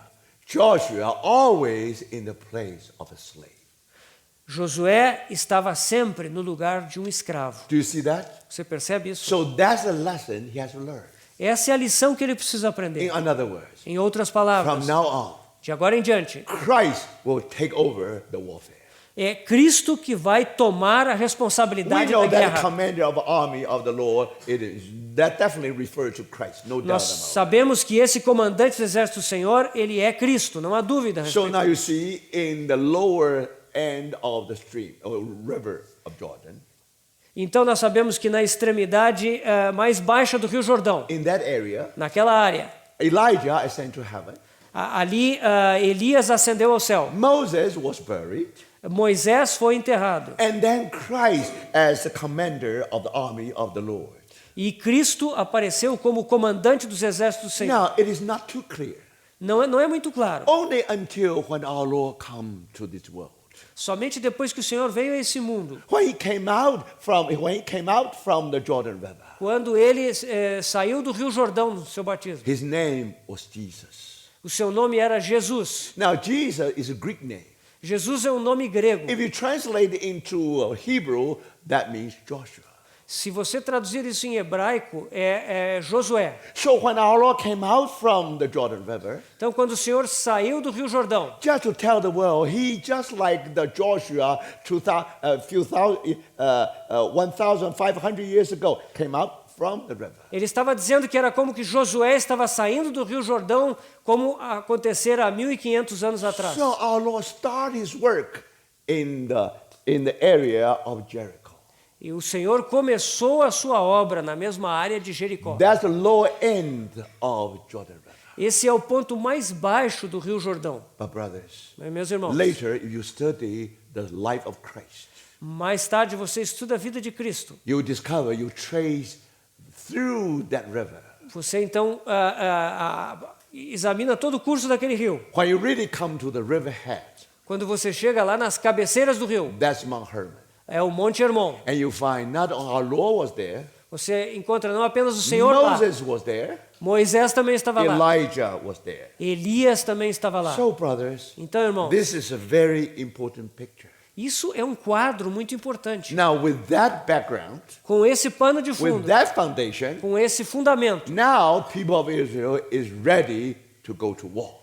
Joshua always in the place of a slave. Josué estava sempre no lugar de um escravo. Do you see that? Você percebe isso? So that's a lesson he has to learn. Essa é a lição que ele precisa aprender. In other words, Em outras from palavras, now on, de agora em diante, Christ will take over the warfare. é Cristo que vai tomar a We responsabilidade know da that guerra. commander of the army of the Lord, that definitely refers to Christ, no doubt Nós about it. sabemos que esse comandante do exército do Senhor, ele é Cristo, não há dúvida. a So respeito now you see, in the lower end of the stream, or river of Jordan, Então nós sabemos que na extremidade mais baixa do Rio Jordão, in that area, naquela área, Elijah ascended to heaven. ali Elias ascendeu ao céu. Moses was buried. Moisés foi enterrado. And then Christ as the commander of the army of the Lord. E Cristo apareceu como comandante dos exércitos do Senhor. Now, it is not too clear. Não é muito claro. Only until when our Lord come to this world. Somente depois que o Senhor veio a esse mundo, When he came out from the Jordan River, quando ele saiu do Rio Jordão no seu batismo, his name was Jesus. o seu nome era Jesus. Now, Jesus is a Greek name. Jesus é um nome grego. If you translate it into Hebrew, that means Joshua. Se você traduzir isso em hebraico, é Josué. So when our Lord came out from the Jordan River, Então, quando o Senhor saiu do Rio Jordão, just to tell the world, he just like the Joshua 1,500 years ago came out from the river. ele estava dizendo que era como que Josué estava saindo do Rio Jordão, como acontecera há 1500 anos atrás. So our Lord started his work in the area of Jericho. E o Senhor começou a sua obra na mesma área de Jericó. That's the lower end of Jordan River. Esse é o ponto mais baixo do Rio Jordão. But brothers, Meus irmãos, later if you study the life of Christ, mais tarde você estuda a vida de Cristo. you discover, you trace through that river. Você então examina todo o curso daquele rio. When you really come to the riverhead, Quando você chega lá nas cabeceiras do rio, that's Mount Hermon. é o Monte Hermon. And you find not only our Lord was there, Você encontra não apenas o Senhor lá, Moses was there, Moisés também estava lá, Elijah was there. Elias também estava lá. So brothers, Então, irmãos, this is a very important picture. isso é um quadro muito importante. Now with that background, Com esse pano de with fundo, that foundation, com esse fundamento, now people of Israel is ready to go to war.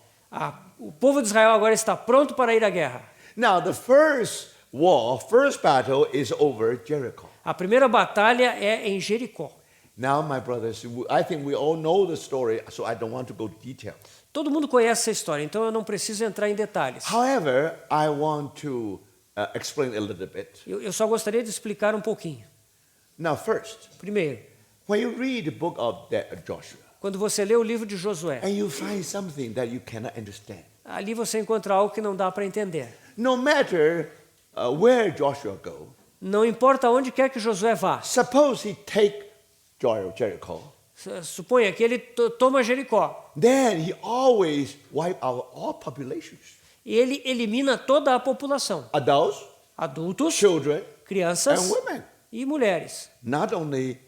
o povo de Israel agora está pronto para ir à guerra. Now the first battle is over Jericho. A primeira batalha é em Jericó. Now my brothers, I think we all know the story, so I don't want to go details. Todo mundo conhece essa história, então eu não preciso entrar em detalhes. However, I want to explain a little bit. Eu só gostaria de explicar um pouquinho. Now first, Primeiro, when you read the book of Joshua, quando você lê o livro de Josué, and you find something that you cannot understand, ali você encontra algo que não dá para entender. no matter where Joshua go, Não importa onde quer que Josué vá. suppose he take Jericho, Suponha que ele toma Jericó. then he always wipe out all populations, Ele elimina toda a população. adults, Adultos, children, crianças and women. e mulheres. Not only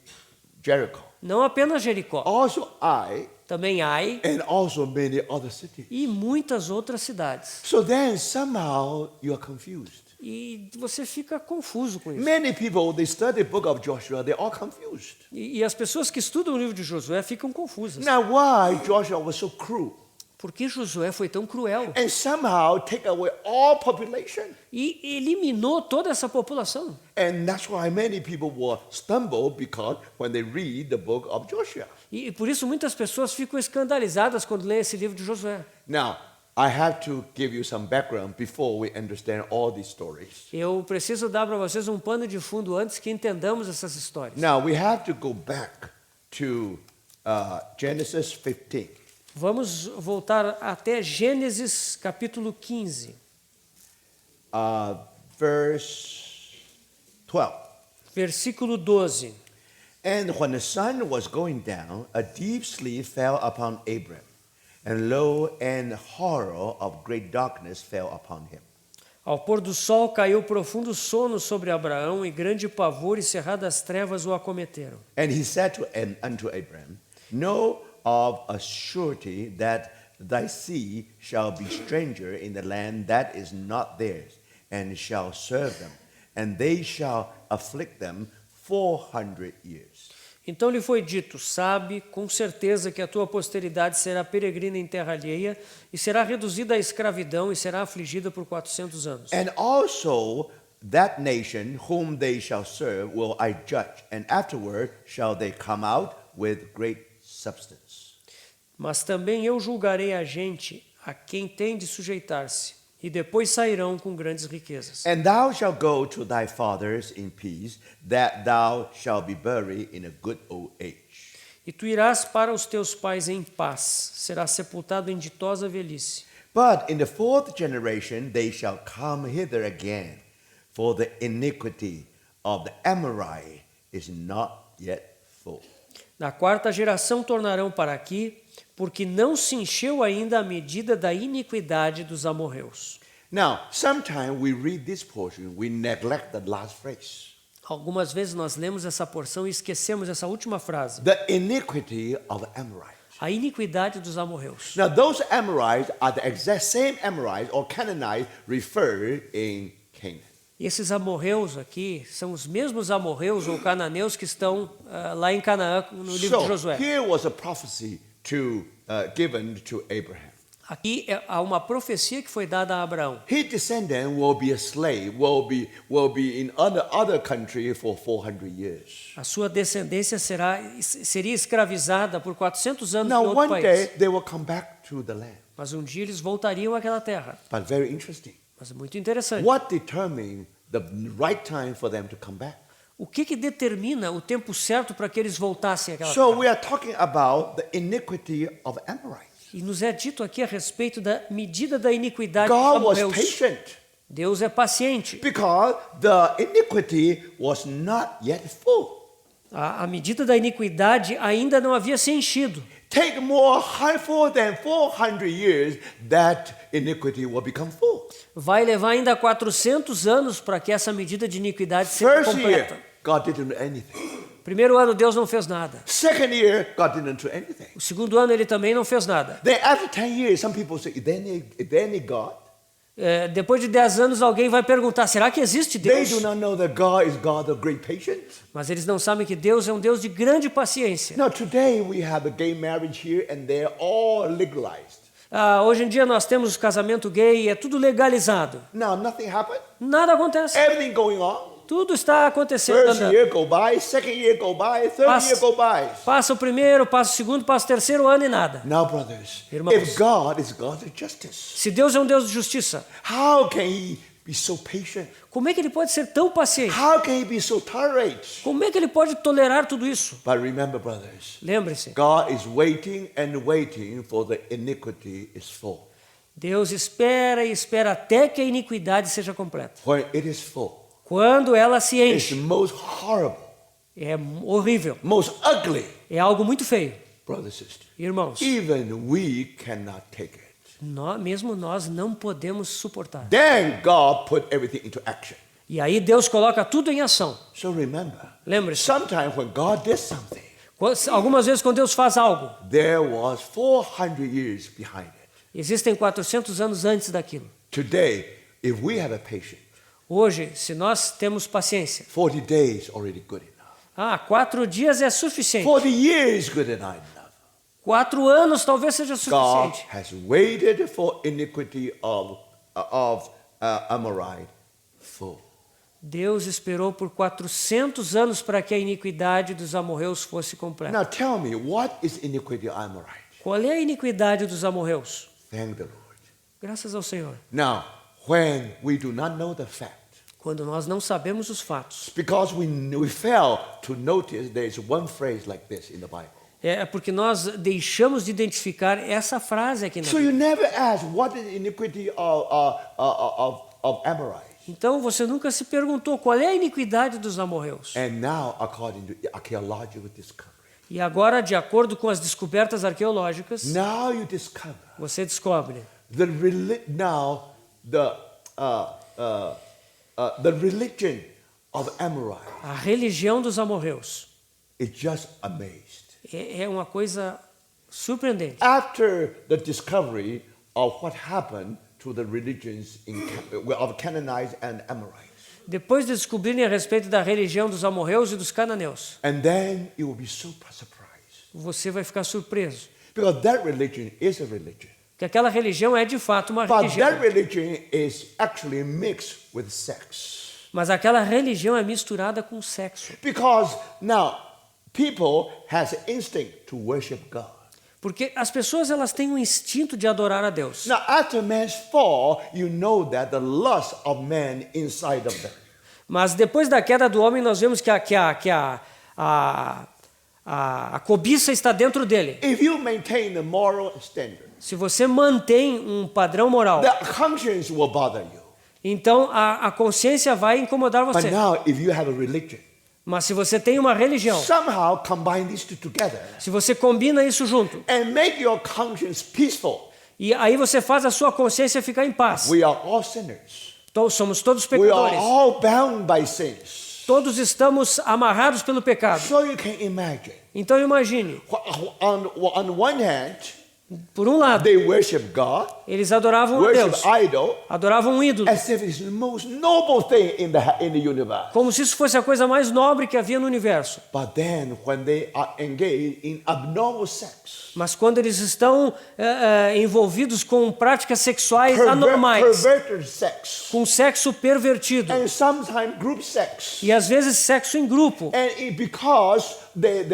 Jericho, Não apenas Jericó. also Ai, Também Ai and also many other cities. e muitas outras cidades. So then somehow you are confused. E você fica confuso com isso. Many people, they study the book of Joshua, they're all confused. E as pessoas que estudam o livro de Josué ficam confusas. Now, why Joshua was so cruel? Por que Josué foi tão cruel and somehow take away all population. e eliminou toda essa população? And that's why many people will stumble because when they read the book of Joshua. E por isso muitas pessoas ficam escandalizadas quando leem esse livro de Josué. Now, I have to give you some background before we understand all these stories. Eu preciso dar para vocês um pano de fundo antes que entendamos essas histórias. Now, we have to go back to Genesis 15. Vamos voltar até Gênesis capítulo 15, Verse 12. versículo 12. And when the sun was going down, a deep sleep fell upon Abram, and lo, an horror of great darkness fell upon him. Ao pôr do sol caiu profundo sono sobre Abraão, e grande pavor e cerradas trevas o acometeram. And he said unto Abram, Know of a surety that thy seed shall be stranger in the land that is not theirs, and shall serve them, and they shall afflict them 400 years. Então lhe foi dito: sabe com certeza que a tua posteridade será peregrina em terra alheia, e será reduzida à escravidão, e será afligida por 400 anos. And also that nation whom they shall serve will I judge, and afterward shall they come out with great substance. Mas também eu julgarei a gente a quem tem de sujeitar-se, e depois sairão com grandes riquezas. And thou shalt go to thy fathers in peace, that thou shalt be buried in a good old age. E tu irás para os teus pais em paz, serás sepultado em ditosa velhice. But in the fourth generation they shall come hither again, for the iniquity of the Amorite is not yet full. Na quarta geração tornarão para aqui, porque não se encheu ainda a medida da iniquidade dos amorreus. Now, sometimes we read this portion, we neglect the last phrase. Algumas vezes nós lemos essa porção e esquecemos essa última frase. The iniquity of the Amorite. A iniquidade dos amorreus. Now, those Amorites are the exact same Amorites or Canaanites referred in Canaan. E esses amorreus aqui são os mesmos amorreus ou cananeus que estão lá em Canaã no livro de So, Josué. here was a prophecy given to Abraham. Aqui há uma profecia que foi dada a Abraão. His descendant will be a slave, will be in other country for 400 years. A sua descendência seria escravizada por 400 anos Now, em outro one day país. they will come back to the land. Mas um dia eles voltariam àquela terra. But very interesting. Mas é muito interessante. What determined the right time for them to come back? O que determina o tempo certo para que eles voltassem àquela So terra? we are talking about the iniquity of Amorites. E nos é dito aqui a respeito da medida da iniquidade God dos was amorreus. patient Deus é paciente. because the iniquity was not yet full. A medida da iniquidade ainda não havia se enchido. Take more than 400 years that iniquity will become full. Vai levar ainda 400 anos para que essa medida de iniquidade seja First completa. year, God didn't do anything. Primeiro ano, Deus não fez nada. Second year, God didn't do anything. O segundo ano, ele também não fez nada. Then after 10 years, some people say, is there any God? Depois de 10 anos, alguém vai perguntar, será que existe They Deus? do not know that God is God of great patience. Mas eles não sabem que Deus é um Deus de grande paciência. Now today we have a gay marriage here and they're all legalized. Hoje em dia nós temos casamento gay e é tudo legalizado. Now nothing happened. Nada acontece. Everything going on. Tudo está acontecendo. First year go by, second year go by, third year go by. Passa o primeiro, passa o segundo, passa o terceiro ano e nada. Now brothers, Irmãos. if God is God of justice, Se Deus é um Deus de justiça, how can he be so patient? como é que ele pode ser tão paciente? How can he be so tolerant? Como é que ele pode tolerar tudo isso? But remember brothers, Lembre-se, God is waiting and waiting for the iniquity is full. Deus espera e espera até que a iniquidade seja completa. When it is full, Quando ela se it's enche, most horrible, é horrível, most ugly, é algo muito feio. brothers and sisters. Irmãos, Even we cannot take it. mesmo nós não podemos suportar. Then God put everything into action. E aí Deus coloca tudo em ação. So remember, Lembre-se, sometimes when God did something, algumas vezes quando Deus faz algo, there was 400 years behind it. existem 400 anos antes daquilo. Today, if we have a patient, Hoje, se nós temos paciência, 40 days already good enough. 4 dias é suficiente. 40 years good enough. 4 anos talvez seja God suficiente. has waited for iniquity of Amorite full. Deus esperou por 400 anos para que a iniquidade dos amorreus fosse completa. Now tell me, what is iniquity of Amorite? Qual é a iniquidade dos amorreus? Thank the Lord. Graças ao Senhor. Now, when we do not know the fact, Quando nós não sabemos os fatos, because we fail to notice there is one phrase like this in the Bible. é porque nós deixamos de identificar essa frase aqui na So Bíblia. you never ask what is iniquity of Amorite. Então você nunca se perguntou qual é a iniquidade dos amorreus. And now, according to archaeological discovery, E agora, de acordo com as descobertas arqueológicas, now you discover você descobre the religion of Amorite a religião dos amorreus. is just amazed. É uma coisa surpreendente. After the discovery of what happened to the religions of Canaanites and Amorites, Depois de descobrirem a respeito da religião dos amorreus e dos cananeus, and then you will be so surprised você vai ficar surpreso. because that religion is a religion, Que aquela religião é de fato uma but religião. that religion is actually mixed with sex. Mas aquela religião é misturada com sexo. Because now people has instinct to worship God. Porque as pessoas elas têm um instinto de adorar a Deus. Now after man's fall, you know that the lust of man inside of them. Mas depois da queda do homem, nós vemos que a cobiça está dentro dele. If you maintain the moral standard, Se você mantém um padrão moral, the conscience will bother you. então a consciência vai incomodar But você. now if you have a religion, Mas se você tem uma religião, somehow combine these two together se você combina isso junto, and make your conscience peaceful. e aí você faz a sua consciência ficar em paz. We are all sinners. Somos todos We are pecadores. all bound by sins. Todos estamos amarrados pelo pecado. So you can imagine. Então imagine, On one hand, por um lado, they worship God, eles adoravam a worship Deus, idol, adoravam um ídolo, as if it's the most noble thing in the universe. como se isso fosse a coisa mais nobre que havia no universo. But then when they are engaged in abnormal sex, Mas quando eles estão envolvidos com práticas sexuais anormais, perverted sex, com sexo pervertido, and sometimes group sex, e às vezes sexo em grupo, because they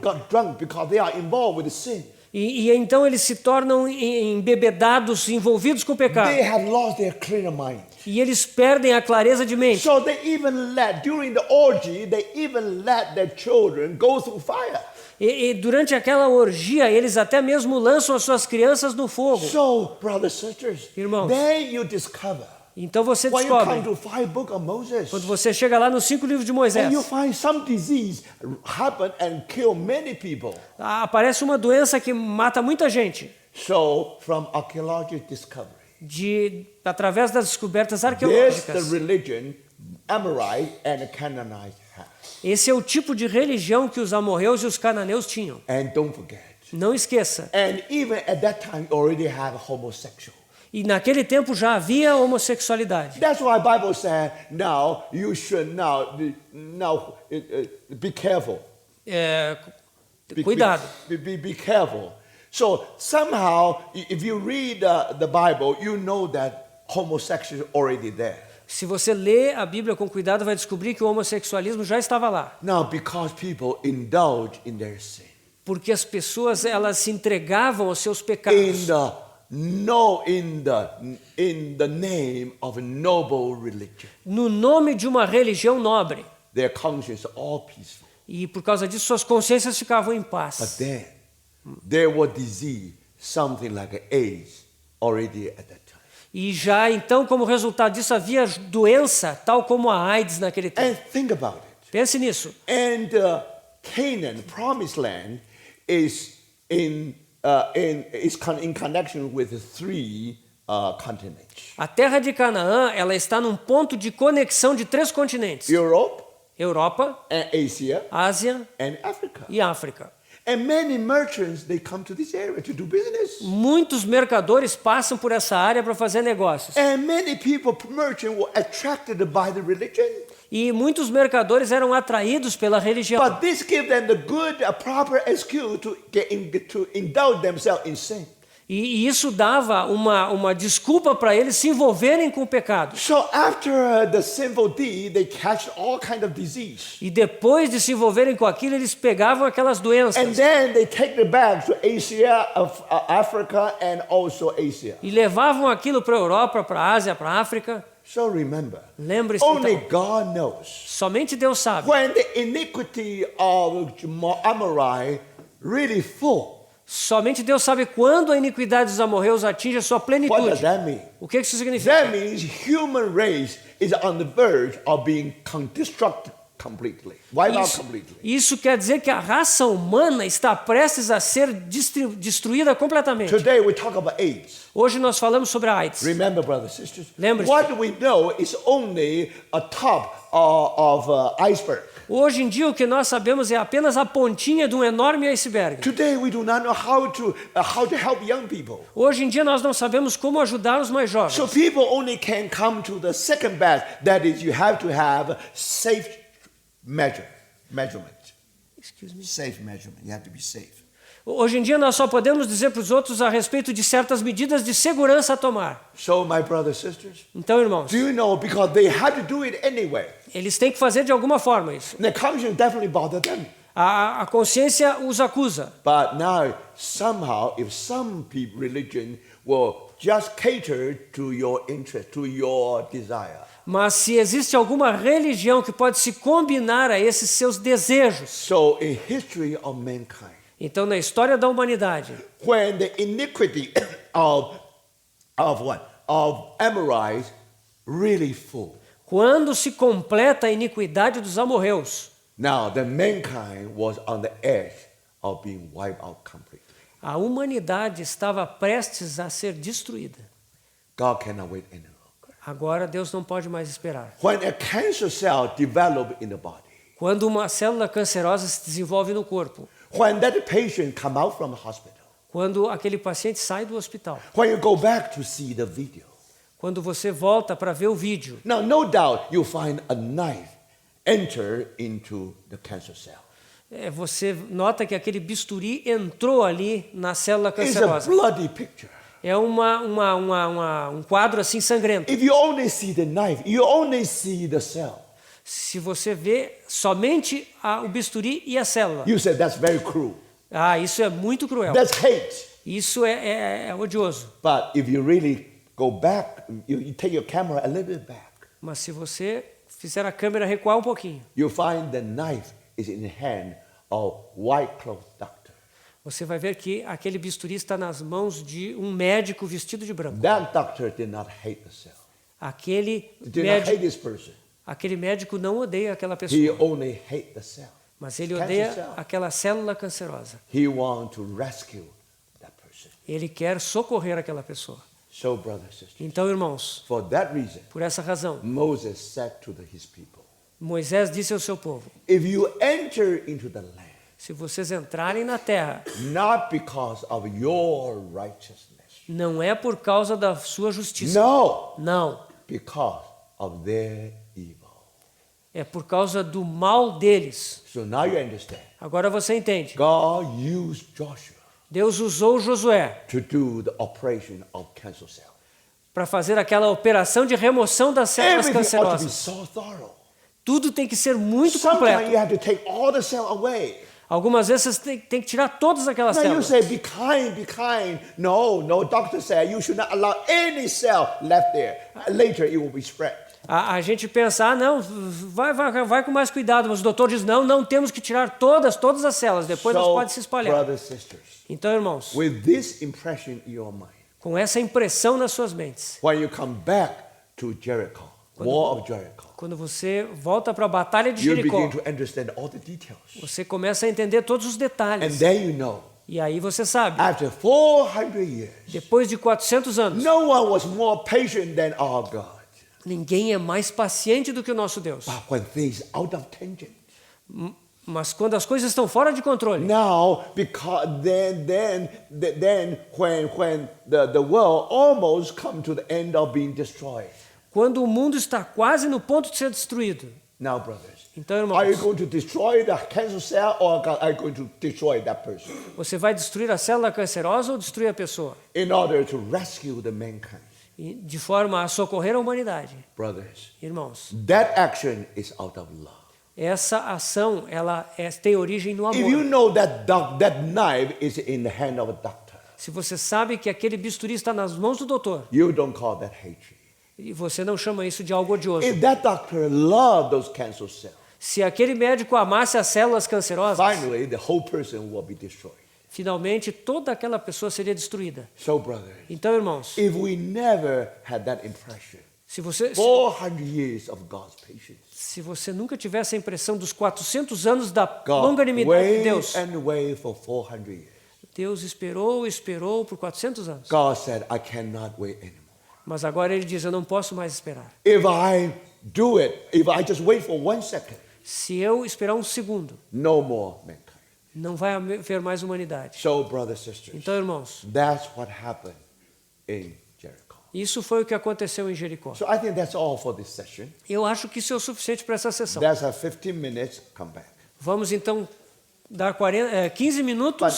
got drunk, because they are involved with sin, e então eles se tornam embebedados, envolvidos com o pecado, they have lost their clear mind. e eles perdem a clareza de mente. So they even during the orgy, they even let their children go through fire. E durante aquela orgia, eles até mesmo lançam as suas crianças no fogo. So, brothers and sisters, Irmãos, then you discover, então você when you come descobre, to 5 book of Moses, quando você chega lá nos 5 livros de and Moisés, you find some disease happen and kill many people. aparece uma doença que mata muita gente. So, from archaeological discovery, Através das descobertas this the arqueológicas, religion Amorite and Canaanite have. esse é o tipo de religião que os amorreus e os cananeus tinham. And don't forget, Não esqueça. and even at that time already have homosexual. E naquele tempo já havia homossexualidade. That's why Bible says now you should be careful. Cuidado. Be careful. So somehow, if you read the Bible, you know that homosexuality is already there. Se você lê a Bíblia com cuidado, vai descobrir que o homossexualismo já estava lá. Now, because people indulge in their sin, Porque as pessoas elas se entregavam aos seus pecados. in the name of a noble religion, No nome de uma religião nobre. their conscience all peaceful. E por causa disso, suas consciências ficavam em But paz. then there was disease, something like AIDS, already at that time. E já então, como resultado disso, havia doença, tal como a AIDS naquele tempo. And think about it. Pense nisso. And Canaan, Promised Land, is in connection with 3 continents: A terra de Canaã, ela está num ponto de conexão de 3 continentes: Europe, Europa, and Asia, Ásia and Africa. e África. And many merchants, they come to this area to do business. Muitos mercadores passam por essa área para fazer negócios. And many people, merchants, were attracted by the religion. E muitos mercadores eram atraídos pela religião. But this gave them the good, proper excuse to indulge themselves in sin. E isso dava uma desculpa para eles se envolverem com o pecado. So after the sinful deed, they catch all kind of disease. E depois de se envolverem com aquilo, eles pegavam aquelas doenças. And then they take it back to Asia, Africa, and also Asia. E levavam aquilo para a Europa, para a Ásia, para a África. So remember, Lembre-se only então, God knows. somente Deus sabe. When the iniquity of Amorai really full, Somente Deus sabe quando a iniquidade dos amorreus atinge a sua what does plenitude. that mean? O que isso significa? That means human race is on the verge of being destructed completely, wiped out completely. Isso quer dizer que a raça humana está prestes a ser destruída completamente. Today we talk about AIDS. Hoje nós falamos sobre a AIDS. Remember, brothers and sisters, Lembre-se. what we know is only a top of iceberg. Hoje em dia o que nós sabemos é apenas a pontinha de um enorme iceberg. Today we do not know how to help young people. Hoje em dia nós não sabemos como ajudar os mais jovens. So people only can come to the second best. That is, you have to have safe measurement. Excuse me. Safe measurement. You have to be safe. Hoje em dia nós só podemos dizer para os outros a respeito de certas medidas de segurança a tomar. So, my brothers and sisters, Então, irmãos, do you know, because they had to do it anyway. eles têm que fazer de alguma forma isso. And the conscience definitely bothered them. A consciência os acusa. But now, somehow, if some religion will just cater to your interest, to your desire. Mas se existe alguma religião que pode se combinar a esses seus desejos, So, in history of mankind, então na história da humanidade, when the iniquity of what? Of Amorites really full. quando se completa a iniquidade dos amorreus, Now, the mankind was on the edge of being wiped out completely. a humanidade estava prestes a ser destruída. God cannot wait any longer. Agora Deus não pode mais esperar. When a cancer cell develops in the body, Quando uma célula cancerosa se desenvolve no corpo, when that patient come out from the hospital, quando aquele paciente sai do hospital, when you go back to see the video, quando você volta para ver o vídeo, now no doubt you'll find a knife enter into the cancer cell. você nota que aquele bisturi entrou ali na célula It's a cancerosa. bloody picture. É um quadro assim sangrento. If you only see the knife, you only see the cell. Se você vê somente o bisturi e a célula, You say that's very cruel. isso é muito cruel. That's hate. Isso é odioso. But if you really go back, you take your camera a little bit back, Mas se você fizer a câmera recuar um pouquinho, you'll find the knife is in the hand of white-clothed doctor. você vai ver que aquele bisturi está nas mãos de um médico vestido de branco. That doctor did not hate the cell. Aquele Did not hate médico, this person. aquele médico não odeia aquela He pessoa, only hate the cell. mas ele Cancer odeia cell. aquela célula cancerosa. He want to rescue that person. Ele quer socorrer aquela pessoa. So, brothers and sisters, Então, irmãos, for that reason, por essa razão, Moses said to his people, Moisés disse ao seu povo: if you enter into the land, se vocês entrarem na terra, not because of your righteousness, não é por causa da sua justiça. no, Não. because of their evil. É por causa do mal deles. So now you understand. Agora você entende. God used Joshua Deus usou Josué to do the operation of cancer cell. para fazer aquela operação de remoção das células Everything ought to be cancerosas. so thorough. Tudo tem que ser muito Sometimes completo. you have to take all the cell away. Algumas vezes você tem que tirar todas aquelas Now you células. say, be kind, be kind. No, doctor said you should not allow any cell left there. Later it will be spread. A gente pensa, não, vai com mais cuidado, mas o doutor diz, não temos que tirar todas as células, depois elas podem se espalhar. brothers and sisters, Então, irmãos, with this impression in your mind, com essa impressão nas suas mentes, when you come back to Jericho, War of Jericho, quando você volta para a Batalha de you Jericó, begin to understand all the details. você começa a entender todos os And detalhes. then you know, E aí você sabe, after 400 years, depois de 400 anos, no one was more patient than our God. ninguém é mais paciente do que o nosso Deus. But when things out of tangent, Mas quando as coisas estão fora de controle, now because then when the world almost come to the end of being destroyed, quando o mundo está quase no ponto de ser destruído, Now, brothers, Então, are you irmãos, going to destroy the cancer cell or are you going to destroy that person você vai destruir a célula cancerosa ou destruir a pessoa? in order to rescue the mankind? De forma a socorrer a humanidade. Brothers, Irmãos, that action is out of love. essa ação tem origem no If you amor. know that knife is in the hand of a doctor, Se você sabe que aquele bisturi está nas mãos do doutor, you don't call that hatred. e você não chama isso de algo odioso. If that doctor loved those cancer cells, Se aquele médico amasse as células cancerosas, finally the whole person will be destroyed. finalmente toda aquela pessoa seria destruída. So, brothers, Então, irmãos, if we never had that impression, se você 400 years of God's patience, nunca tivesse a impressão dos 400 anos da God longanimidade de Deus, waited for 400 years. Deus esperou por 400 anos. God said, I cannot wait anymore. Mas agora ele diz, eu não posso mais esperar. If I do it, if I just wait for 1 second, Se eu esperar um segundo, no more mankind. não vai haver mais humanidade. So, brothers and sisters, Então, irmãos, that's what happened in Jericho. isso foi o que aconteceu em Jericó. So I think that's all for this session. Eu acho que isso é o suficiente para essa sessão. That's a 15 minutes comeback. Vamos então dar 15 minutos